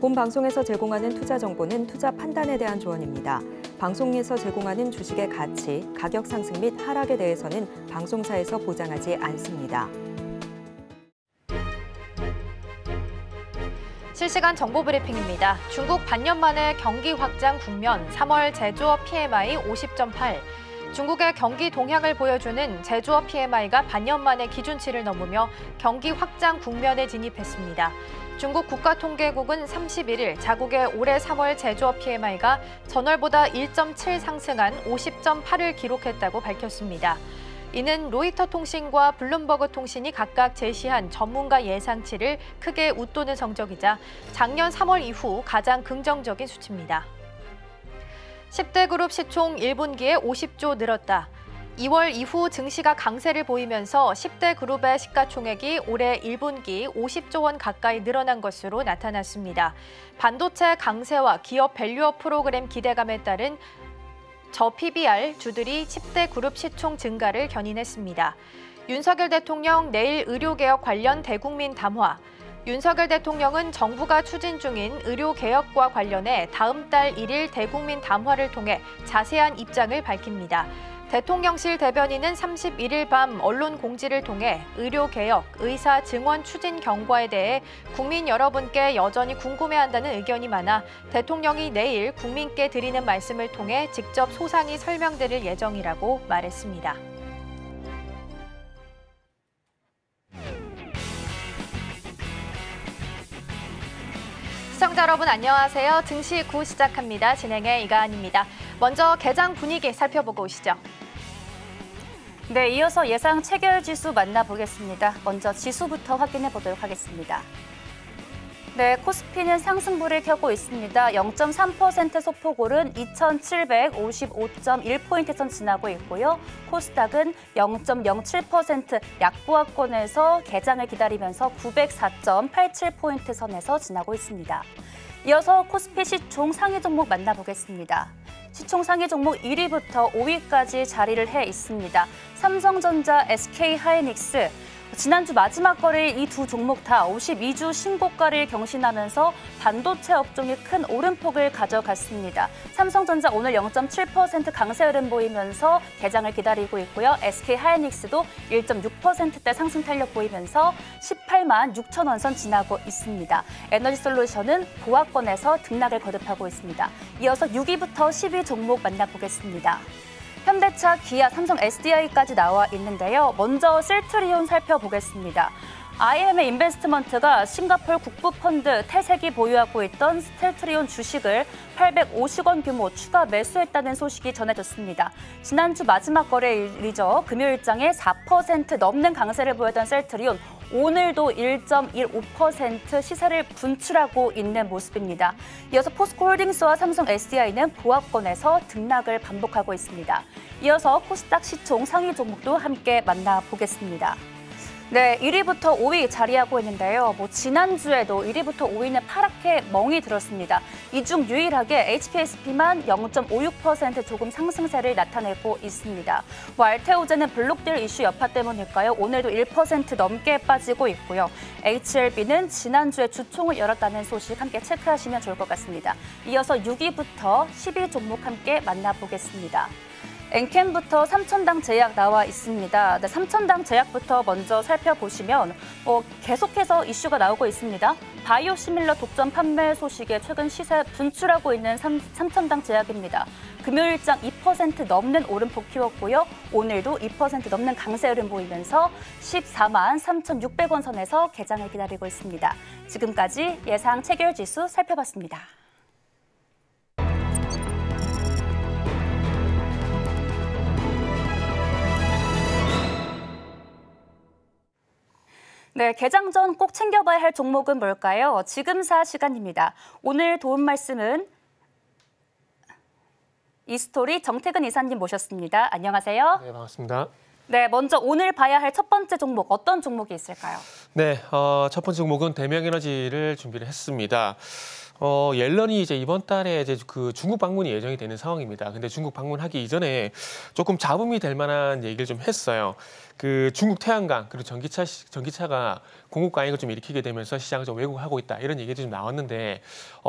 본 방송에서 제공하는 투자 정보는 투자 판단에 대한 조언입니다. 방송에서 제공하는 주식의 가치, 가격 상승 및 하락에 대해서는 방송사에서 보장하지 않습니다. 실시간 정보 브리핑입니다. 중국 반년 만에 경기 확장 국면, 3월 제조업 PMI 50.8. 중국의 경기 동향을 보여주는 제조업 PMI가 반년 만에 기준치를 넘으며 경기 확장 국면에 진입했습니다. 중국 국가통계국은 31일 자국의 올해 3월 제조업 PMI가 전월보다 1.7 상승한 50.8을 기록했다고 밝혔습니다. 이는 로이터 통신과 블룸버그 통신이 각각 제시한 전문가 예상치를 크게 웃도는 성적이자 작년 3월 이후 가장 긍정적인 수치입니다. 10대 그룹 시총 1분기에 50조 늘었다. 2월 이후 증시가 강세를 보이면서 10대 그룹의 시가총액이 올해 1분기 50조 원 가까이 늘어난 것으로 나타났습니다. 반도체 강세와 기업 밸류업 프로그램 기대감에 따른 PBR 주들이 10대 그룹 시총 증가를 견인했습니다. 윤석열 대통령 내일 의료개혁 관련 대국민 담화. 윤석열 대통령은 정부가 추진 중인 의료개혁과 관련해 다음 달 1일 대국민 담화를 통해 자세한 입장을 밝힙니다. 대통령실 대변인은 31일 밤 언론 공지를 통해 의료개혁, 의사 증원 추진 경과에 대해 국민 여러분께 여전히 궁금해한다는 의견이 많아 대통령이 내일 국민께 드리는 말씀을 통해 직접 소상히 설명드릴 예정이라고 말했습니다. 시청자 여러분 안녕하세요. 증시 9 시작합니다. 진행의 이가은입니다. 먼저 개장 분위기 살펴보고 오시죠. 네, 이어서 예상 체결 지수 만나보겠습니다. 먼저 지수부터 확인해 보도록 하겠습니다. 네, 코스피는 상승불을 켜고 있습니다. 0.3% 소폭 오른 2,755.1포인트선 지나고 있고요. 코스닥은 0.07% 약보합권에서 개장을 기다리면서 904.87포인트 선에서 지나고 있습니다. 이어서 코스피 시총 상위 종목 만나보겠습니다. 시총 상위 종목 1위부터 5위까지 자리를 해 있습니다. 삼성전자, SK하이닉스, 지난주 마지막 거래일 이 두 종목 다 52주 신고가를 경신하면서 반도체 업종이 큰 오름폭을 가져갔습니다. 삼성전자 오늘 0.7% 강세 흐름 보이면서 개장을 기다리고 있고요. SK하이닉스도 1.6%대 상승 탄력 보이면서 18만 6천 원 선 지나고 있습니다. 에너지솔루션은 보합권에서 등락을 거듭하고 있습니다. 이어서 6위부터 10위 종목 만나보겠습니다. 현대차, 기아, 삼성 SDI까지 나와 있는데요. 먼저 셀트리온 살펴보겠습니다. IM의 인베스트먼트가 싱가포르 국부펀드 태색이 보유하고 있던 셀트리온 주식을 850원 규모 추가 매수했다는 소식이 전해졌습니다. 지난주 마지막 거래일이죠. 금요일장에 4% 넘는 강세를 보였던 셀트리온, 오늘도 1.15% 시세를 분출하고 있는 모습입니다. 이어서 포스코홀딩스와 삼성 SDI는 보합권에서 등락을 반복하고 있습니다. 이어서 코스닥 시총 상위 종목도 함께 만나보겠습니다. 네, 1위부터 5위 자리하고 있는데요. 지난주에도 1위부터 5위는 파랗게 멍이 들었습니다. 이 중 유일하게 HPSP만 0.56% 조금 상승세를 나타내고 있습니다. 알테오제는 블록딜 이슈 여파 때문일까요? 오늘도 1% 넘게 빠지고 있고요. HLB는 지난주에 주총을 열었다는 소식 함께 체크하시면 좋을 것 같습니다. 이어서 6위부터 10위 종목 함께 만나보겠습니다. 엔캠부터 삼천당 제약 나와 있습니다. 네, 삼천당 제약부터 먼저 살펴보시면 계속해서 이슈가 나오고 있습니다. 바이오시밀러 독점 판매 소식에 최근 시세 분출하고 있는 삼천당 제약입니다. 금요일장 2% 넘는 오름폭 키웠고요. 오늘도 2% 넘는 강세 흐름 보이면서 14만 3,600원 선에서 개장을 기다리고 있습니다. 지금까지 예상 체결 지수 살펴봤습니다. 네, 개장 전 꼭 챙겨봐야 할 종목은 뭘까요? 지금사 시간입니다. 오늘 도움 말씀은 이스토리 정태근 이사님 모셨습니다. 안녕하세요. 네, 반갑습니다. 네, 먼저 오늘 봐야 할 첫 번째 종목 어떤 종목이 있을까요? 네, 첫 번째 종목은 대명에너지를 준비를 했습니다. 옐런이 이제 이번 달에 이제 그 중국 방문이 예정이 되는 상황입니다. 근데 중국 방문하기 이전에 조금 잡음이 될 만한 얘기를 좀 했어요. 그 중국 태양광 그리고 전기차가 공급 과잉을 좀 일으키게 되면서 시장을 좀 왜곡하고 있다 이런 얘기들이 좀 나왔는데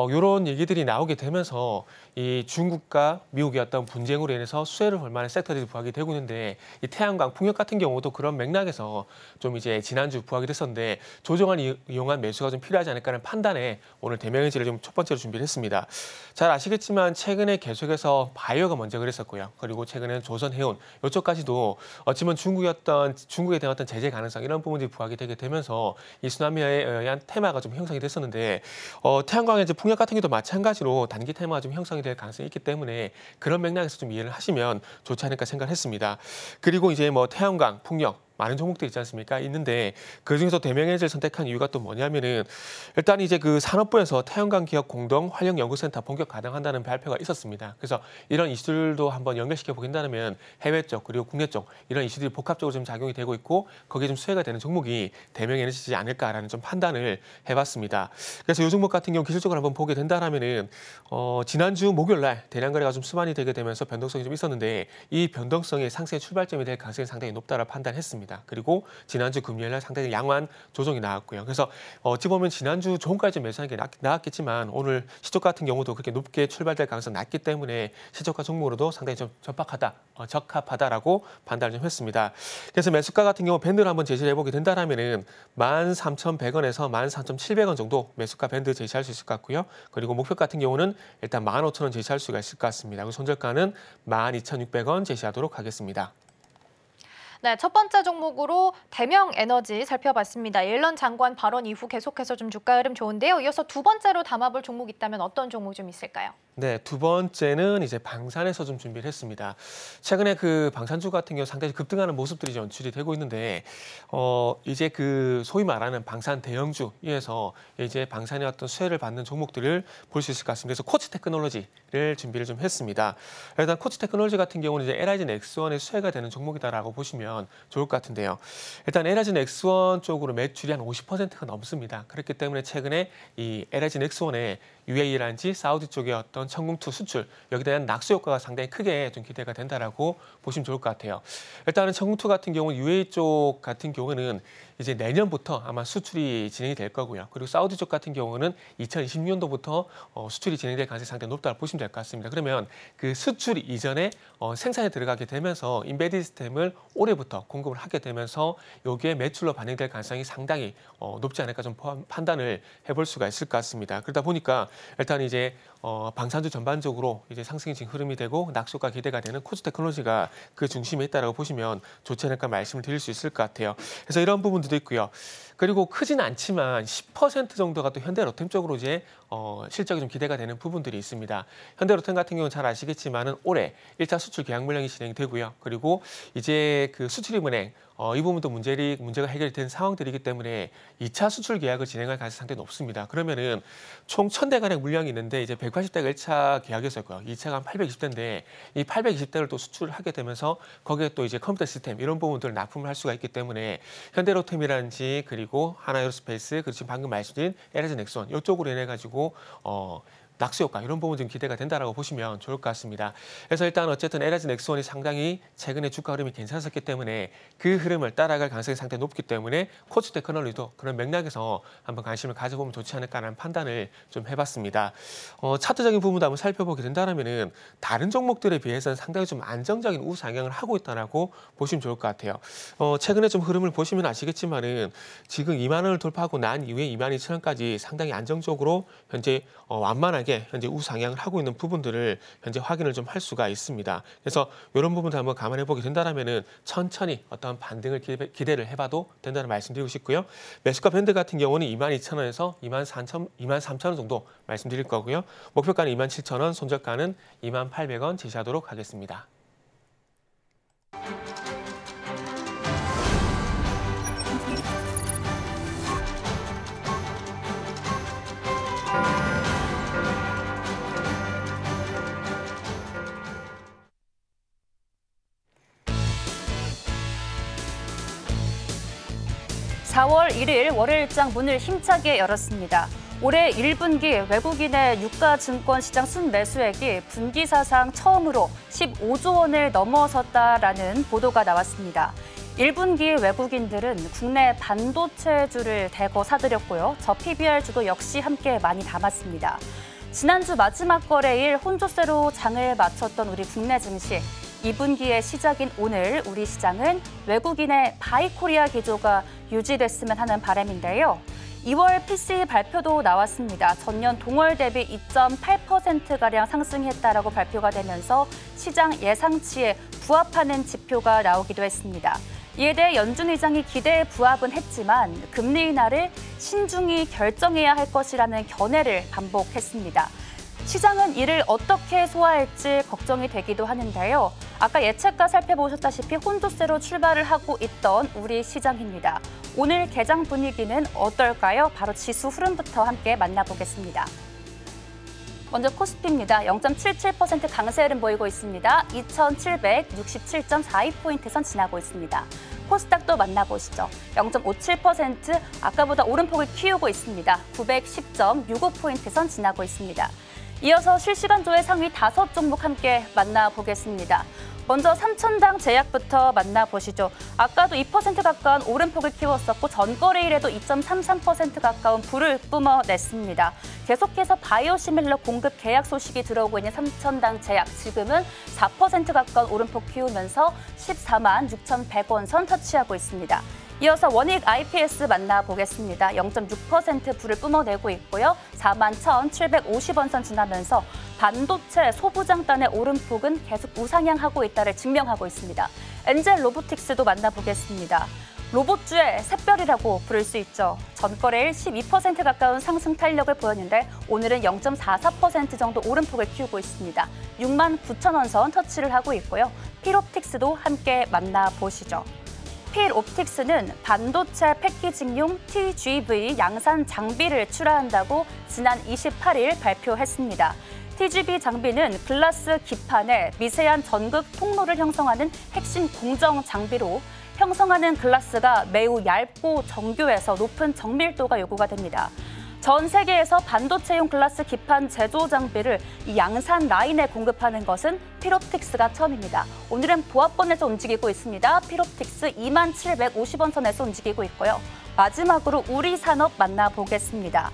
이런 얘기들이 나오게 되면서 이 중국과 미국의 어떤 분쟁으로 인해서 수혜를 볼 만한 섹터들이 부각이 되고 있는데 이 태양광, 풍력 같은 경우도 그런 맥락에서 좀 이제 지난주 부각이 됐었는데 조정을 이용한 매수가 좀 필요하지 않을까라는 판단에 오늘 대명행지를 좀 첫 번째로 준비를 했습니다. 잘 아시겠지만 최근에 계속해서 바이오가 먼저 그랬었고요. 그리고 최근에는 조선해운 이쪽까지도 어찌보면 중국에 대한 어떤 제재 가능성 이런 부분들이 부각이 되게 되면서 이 쓰나미에 의한 테마가 좀 형성이 됐었는데 태양광의 이제 풍력 같은 경우도 마찬가지로 단기 테마가 좀 형성이 될 가능성이 있기 때문에 그런 맥락에서 좀 이해를 하시면 좋지 않을까 생각했습니다. 그리고 이제 뭐 태양광, 풍력 많은 종목들이 있지 않습니까? 있는데 그중에서 대명행지를 선택한 이유가 또 뭐냐면은 일단 이제 그 산업부에서 태양광 기업 공동 활용 연구센터 본격 가동한다는 발표가 있었습니다. 그래서 이런 이슈들도 한번 연결시켜 보긴다면 해외 쪽 그리고 국내 쪽 이런 이슈들이 복합적으로 좀 작용이 되고 있고 거기에 좀 수혜가 되는 종목이 대명행지지 않을까라는 좀 판단을 해봤습니다. 그래서 이 종목 같은 경우 기술적으로 한번 보게 된다면은 지난주 목요일 날 대량 거래가 좀 수반이 되게 되면서 변동성이 좀 있었는데 이 변동성이 상승의 출발점이 될 가능성이 상당히 높다라고 판단했습니다. 그리고 지난주 금요일 날 상당히 양호한 조정이 나왔고요. 그래서 어찌 보면 지난주 조금까지 좀 매수하는 게 나왔겠지만 오늘 시초가 같은 경우도 그렇게 높게 출발될 가능성이 낮기 때문에 시초가 종목으로도 상당히 좀 적합하다라고 판단을 좀 했습니다. 그래서 매수가 같은 경우 밴드를 한번 제시를 해보게 된다면은 13,100원에서 13,700원 정도 매수가 밴드 제시할 수 있을 것 같고요. 그리고 목표 같은 경우는 일단 15,000원 제시할 수가 있을 것 같습니다. 그리고 손절가는 12,600원 제시하도록 하겠습니다. 네, 첫 번째 종목으로 대명에너지 살펴봤습니다. 옐런 장관 발언 이후 계속해서 좀 주가 흐름 좋은데요. 이어서 두 번째로 담아볼 종목 있다면 어떤 종목 좀 있을까요? 네, 두 번째는 이제 방산에서 좀 준비를 했습니다. 최근에 그 방산주 같은 경우 상당히 급등하는 모습들이 연출이 되고 있는데, 이제 그 소위 말하는 방산 대형주에서 이제 방산의 어떤 수혜를 받는 종목들을 볼 수 있을 것 같습니다. 그래서 코치 테크놀로지를 준비를 좀 했습니다. 일단 코치 테크놀로지 같은 경우는 이제 LIG 넥스원의 수혜가 되는 종목이다라고 보시면 좋을 것 같은데요. 일단 LIG 넥스원 쪽으로 매출이 한 50%가 넘습니다. 그렇기 때문에 최근에 이 LIG 넥스원의 UAE라든지 사우디 쪽의 어떤 천궁2 수출 여기에 대한 낙수 효과가 상당히 크게 좀 기대가 된다라고 보시면 좋을 것 같아요. 일단은 천궁2 같은 경우는 UAE 쪽 같은 경우는 이제 내년부터 아마 수출이 진행이 될 거고요. 그리고 사우디 쪽 같은 경우는 2026년도부터 수출이 진행될 가능성이 상당히 높다고 보시면 될 것 같습니다. 그러면 그 수출 이전에 생산에 들어가게 되면서 인베디드 시스템을 올해부터 공급을 하게 되면서 여기에 매출로 반영될 가능성이 상당히 높지 않을까 좀 판단을 해볼 수가 있을 것 같습니다. 그러다 보니까 일단 이제 방산주 전반적으로 이제 상승이 지금 흐름이 되고 낙수가 기대가 되는 코치 테크놀로지가 그 중심에 있다라고 보시면 좋지 않을까 말씀을 드릴 수 있을 것 같아요. 그래서 이런 부분들도 있고요. 그리고 크진 않지만 10% 정도가 또 현대로템 쪽으로 이제 실적이 좀 기대가 되는 부분들이 있습니다. 현대로템 같은 경우는 잘 아시겠지만은 올해 1차 수출 계약 물량이 진행되고요. 그리고 이제 그 수출입은행 이 부분도 문제가 해결이 된 상황들이기 때문에 2차 수출 계약을 진행할 가능성이 상당히 높습니다. 그러면은 총 1,000대가량 물량이 있는데 이제 180대가 1차 계약이었고요. 2차가 한 820대인데 이 820대를 또 수출을 하게 되면서 거기에 또 이제 컴퓨터 시스템 이런 부분들을 납품을 할 수가 있기 때문에 현대로템이라든지 그리고 하나에어로스페이스 그리고 지금 방금 말씀드린 LIG 넥스원 이쪽으로 인해 가지고 낙수 효과 이런 부분 좀 기대가 된다라고 보시면 좋을 것 같습니다. 그래서 일단 어쨌든 LIG 넥스원이 상당히 최근에 주가 흐름이 괜찮았기 때문에 그 흐름을 따라갈 가능성이 상당히 높기 때문에 코치 테크놀로지도 그런 맥락에서 한번 관심을 가져보면 좋지 않을까라는 판단을 좀 해봤습니다. 차트적인 부분도 한번 살펴보게 된다면은 다른 종목들에 비해서는 상당히 좀 안정적인 우상향을 하고 있다라고 보시면 좋을 것 같아요. 최근에 좀 흐름을 보시면 아시겠지만은 지금 2만 원을 돌파하고 난 이후에 22,000원까지 상당히 안정적으로 현재 완만하게 현재 우상향을 하고 있는 부분들을 현재 확인을 좀 할 수가 있습니다. 그래서 이런 부분도 한번 감안해 보게 된다면은 천천히 어떤 반등을 기대를 해봐도 된다는 말씀드리고 싶고요. 매수가 밴드 같은 경우는 22,000원에서 23,000원 정도 말씀드릴 거고요. 목표가는 27,000원, 손절가는 28,000원 제시하도록 하겠습니다. (4월 1일) 월요일장 문을 힘차게 열었습니다. 올해 1분기 외국인의 유가 증권 시장 순매수액이 분기 사상 처음으로 15조 원을 넘어섰다라는 보도가 나왔습니다. 1분기 외국인들은 국내 반도체주를 대거 사들였고요. 저 PBR주도 역시 함께 많이 담았습니다. 지난주 마지막 거래일 혼조세로 장을 마쳤던 우리 국내 증시. 2분기의 시작인 오늘 우리 시장은 외국인의 바이코리아 기조가 유지됐으면 하는 바람인데요. 2월 PCE 발표도 나왔습니다. 전년 동월 대비 2.8%가량 상승했다라고 발표가 되면서 시장 예상치에 부합하는 지표가 나오기도 했습니다. 이에 대해 연준 의장이 기대에 부합은 했지만 금리 인하를 신중히 결정해야 할 것이라는 견해를 반복했습니다. 시장은 이를 어떻게 소화할지 걱정이 되기도 하는데요. 아까 예측가 살펴보셨다시피 혼조세로 출발을 하고 있던 우리 시장입니다. 오늘 개장 분위기는 어떨까요? 바로 지수 흐름부터 함께 만나보겠습니다. 먼저 코스피입니다. 0.77% 강세 흐름 보이고 있습니다. 2,767.42포인트 선 지나고 있습니다. 코스닥도 만나보시죠. 0.57% 아까보다 오름폭을 키우고 있습니다. 910.65포인트 선 지나고 있습니다. 이어서 실시간조회 상위 5종목 함께 만나보겠습니다. 먼저 삼천당 제약부터 만나보시죠. 아까도 2% 가까운 오름폭을 키웠었고 전거래일에도 2.33% 가까운 불을 뿜어냈습니다. 계속해서 바이오시밀러 공급 계약 소식이 들어오고 있는 삼천당 제약. 지금은 4% 가까운 오름폭 키우면서 14만 6,100원 선 터치하고 있습니다. 이어서 원익 IPS 만나보겠습니다. 0.6% 불을 뿜어내고 있고요. 41,750원 선 지나면서 반도체 소부장단의 오름폭은 계속 우상향하고 있다를 증명하고 있습니다. 엔젤 로보틱스도 만나보겠습니다. 로봇주의 샛별이라고 부를 수 있죠. 전거래일 12% 가까운 상승 탄력을 보였는데 오늘은 0.44% 정도 오름폭을 키우고 있습니다. 69,000원 선 터치를 하고 있고요. 필옵틱스도 함께 만나보시죠. 필옵틱스는 반도체 패키징용 TGV 양산 장비를 출하한다고 지난 28일 발표했습니다. TGV 장비는 글라스 기판에 미세한 전극 통로를 형성하는 핵심 공정 장비로 형성하는 글라스가 매우 얇고 정교해서 높은 정밀도가 요구가 됩니다. 전 세계에서 반도체용 글라스 기판 제조 장비를 이 양산 라인에 공급하는 것은 필옵틱스가 처음입니다. 오늘은 보합권에서 움직이고 있습니다. 필옵틱스 2750원 선에서 움직이고 있고요. 마지막으로 우리 산업 만나보겠습니다.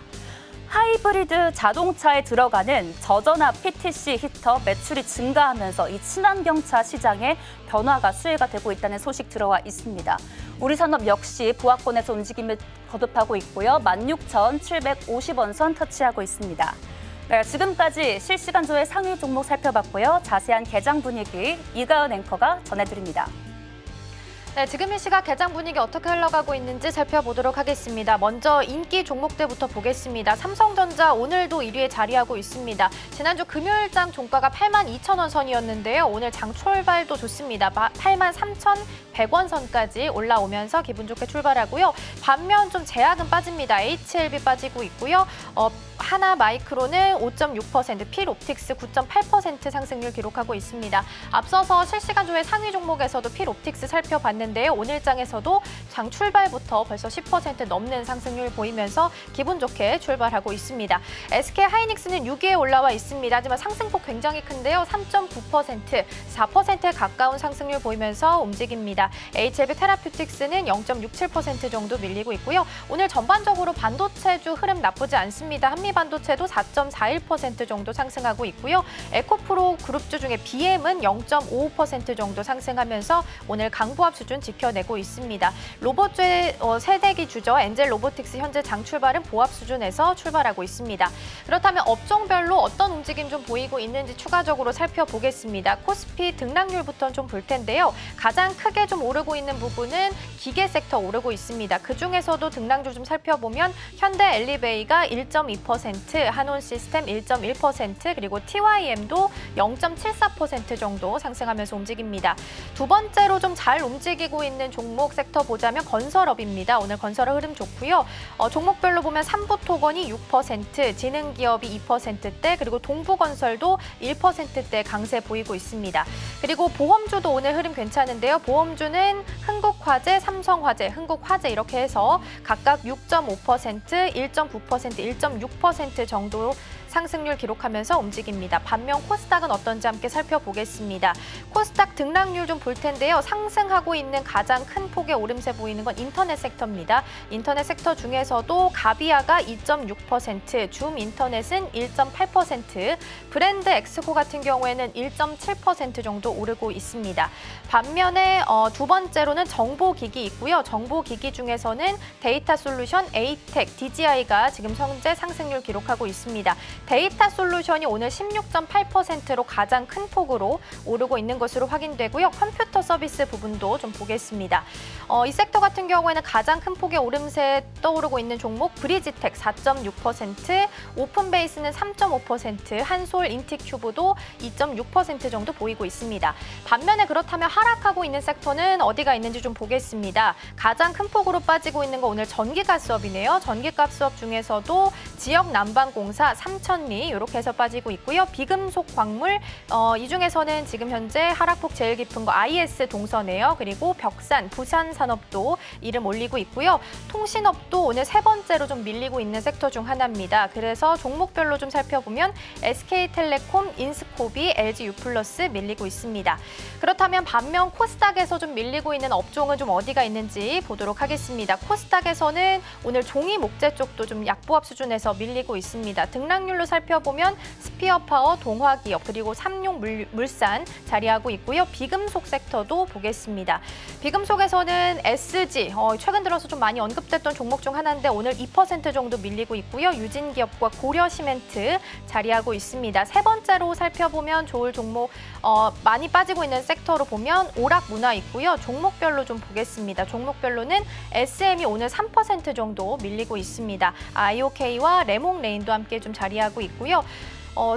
하이브리드 자동차에 들어가는 저전압 PTC 히터 매출이 증가하면서 이 친환경차 시장에 변화가 수혜가 되고 있다는 소식 들어와 있습니다. 우리 산업 역시 보합권에서 움직임을 거듭하고 있고요. 16,750원 선 터치하고 있습니다. 네, 지금까지 실시간조회 상위 종목 살펴봤고요. 자세한 개장 분위기 이가은 앵커가 전해드립니다. 네, 지금 이 시각 개장 분위기 어떻게 흘러가고 있는지 살펴보도록 하겠습니다. 먼저 인기 종목들부터 보겠습니다. 삼성전자 오늘도 1위에 자리하고 있습니다. 지난주 금요일장 종가가 82,000원 선이었는데요. 오늘 장 출발도 좋습니다. 83,100원 선까지 올라오면서 기분 좋게 출발하고요. 반면 좀 제약은 빠집니다. HLB 빠지고 있고요. 하나마이크론은 5.6%, 필옵틱스 9.8% 상승률 기록하고 있습니다. 앞서서 실시간조회 상위 종목에서도 필옵틱스 살펴봤는데요. 오늘 장에서도 장 출발부터 벌써 10% 넘는 상승률 보이면서 기분 좋게 출발하고 있습니다. SK하이닉스는 6위에 올라와 있습니다. 하지만 상승폭 굉장히 큰데요. 3.9%, 4%에 가까운 상승률 보이면서 움직입니다. HLB 테라퓨틱스는 0.67% 정도 밀리고 있고요. 오늘 전반적으로 반도체주 흐름 나쁘지 않습니다. 한미반도체도 4.41% 정도 상승하고 있고요. 에코프로 그룹주 중에 BM은 0.55% 정도 상승하면서 오늘 강보합 수준 지켜내고 있습니다. 로봇주의 세대기 주죠. 엔젤 로보틱스 현재 장 출발은 보합 수준에서 출발하고 있습니다. 그렇다면 업종별로 어떤 움직임 좀 보이고 있는지 추가적으로 살펴보겠습니다. 코스피 등락률부터 좀 볼 텐데요. 가장 크게 좀 오르고 있는 부분은 기계 섹터 오르고 있습니다. 그중에서도 등락률 좀 살펴보면 현대 엘리베이가 1.2%, 한온시스템 1.1%, 그리고 TYM도 0.74% 정도 상승하면서 움직입니다. 두 번째로 좀 잘 움직이고 있는 종목 섹터 보자면 건설업입니다. 오늘 건설업 흐름 좋고요. 종목별로 보면 삼부토건이 6%, 지능기업이 2%대, 그리고 동부건설도 1%대 강세 보이고 있습니다. 그리고 보험주도 오늘 흐름 괜찮은데요. 보험주는 흥국화재, 삼성화재, 흥국화재 이렇게 해서 각각 6.5%, 1.9%, 1.6% 6% 정도 상승률 기록하면서 움직입니다. 반면 코스닥은 어떤지 함께 살펴보겠습니다. 코스닥 등락률 좀 볼 텐데요. 상승하고 있는 가장 큰 폭의 오름세 보이는 건 인터넷 섹터입니다. 인터넷 섹터 중에서도 가비아가 2.6%, 줌 인터넷은 1.8%, 브랜드 엑스코 같은 경우에는 1.7% 정도 오르고 있습니다. 반면에 두 번째로는 정보기기 있고요. 정보기기 중에서는 데이터 솔루션, 에이텍, DGI가 지금 현재 상승률 기록하고 있습니다. 데이터 솔루션이 오늘 16.8%로 가장 큰 폭으로 오르고 있는 것으로 확인되고요. 컴퓨터 서비스 부분도 좀 보겠습니다. 이 섹터 같은 경우에는 가장 큰 폭의 오름세 떠오르고 있는 종목 브리지텍 4.6%, 오픈베이스는 3.5%, 한솔, 인티큐브도 2.6% 정도 보이고 있습니다. 반면에 그렇다면 하락하고 있는 섹터는 어디가 있는지 좀 보겠습니다. 가장 큰 폭으로 빠지고 있는 거 오늘 전기가스업이네요. 전기가스업 중에서도 지역난방공사, 삼천리 이렇게 해서 빠지고 있고요. 비금속 광물 이 중에서는 지금 현재 하락폭 제일 깊은 거 IS 동서네요. 그리고 벽산, 부산산업도 이름 올리고 있고요. 통신업도 오늘 세 번째로 좀 밀리고 있는 섹터 중 하나입니다. 그래서 종목별로 좀 살펴보면 SK텔레콤, 인스코비, LG유플러스 밀리고 있습니다. 그렇다면 반면 코스닥에서 좀 밀리고 있는 업종은 좀 어디가 있는지 보도록 하겠습니다. 코스닥에서는 오늘 종이 목재 쪽도 좀 약보합 수준에서 밀리고 있습니다. 등락률로 살펴보면 스피어파워, 동화기업, 그리고 삼용물산 자리하고 있고요. 비금속 섹터도 보겠습니다. 비금속에서는 SG, 최근 들어서 좀 많이 언급됐던 종목 중 하나인데 오늘 2% 정도 밀리고 있고요. 유진기업과 고려시멘트 자리하고 있습니다. 세 번째로 살펴보면 좋을 종목 많이 빠지고 있는 섹터로 보면 오락문화 있고요. 종목별로 좀 보겠습니다. 종목별로는 SM이 오늘 3% 정도 밀리고 있습니다. IOK와 레몽레인도 함께 좀 자리하고 있고요.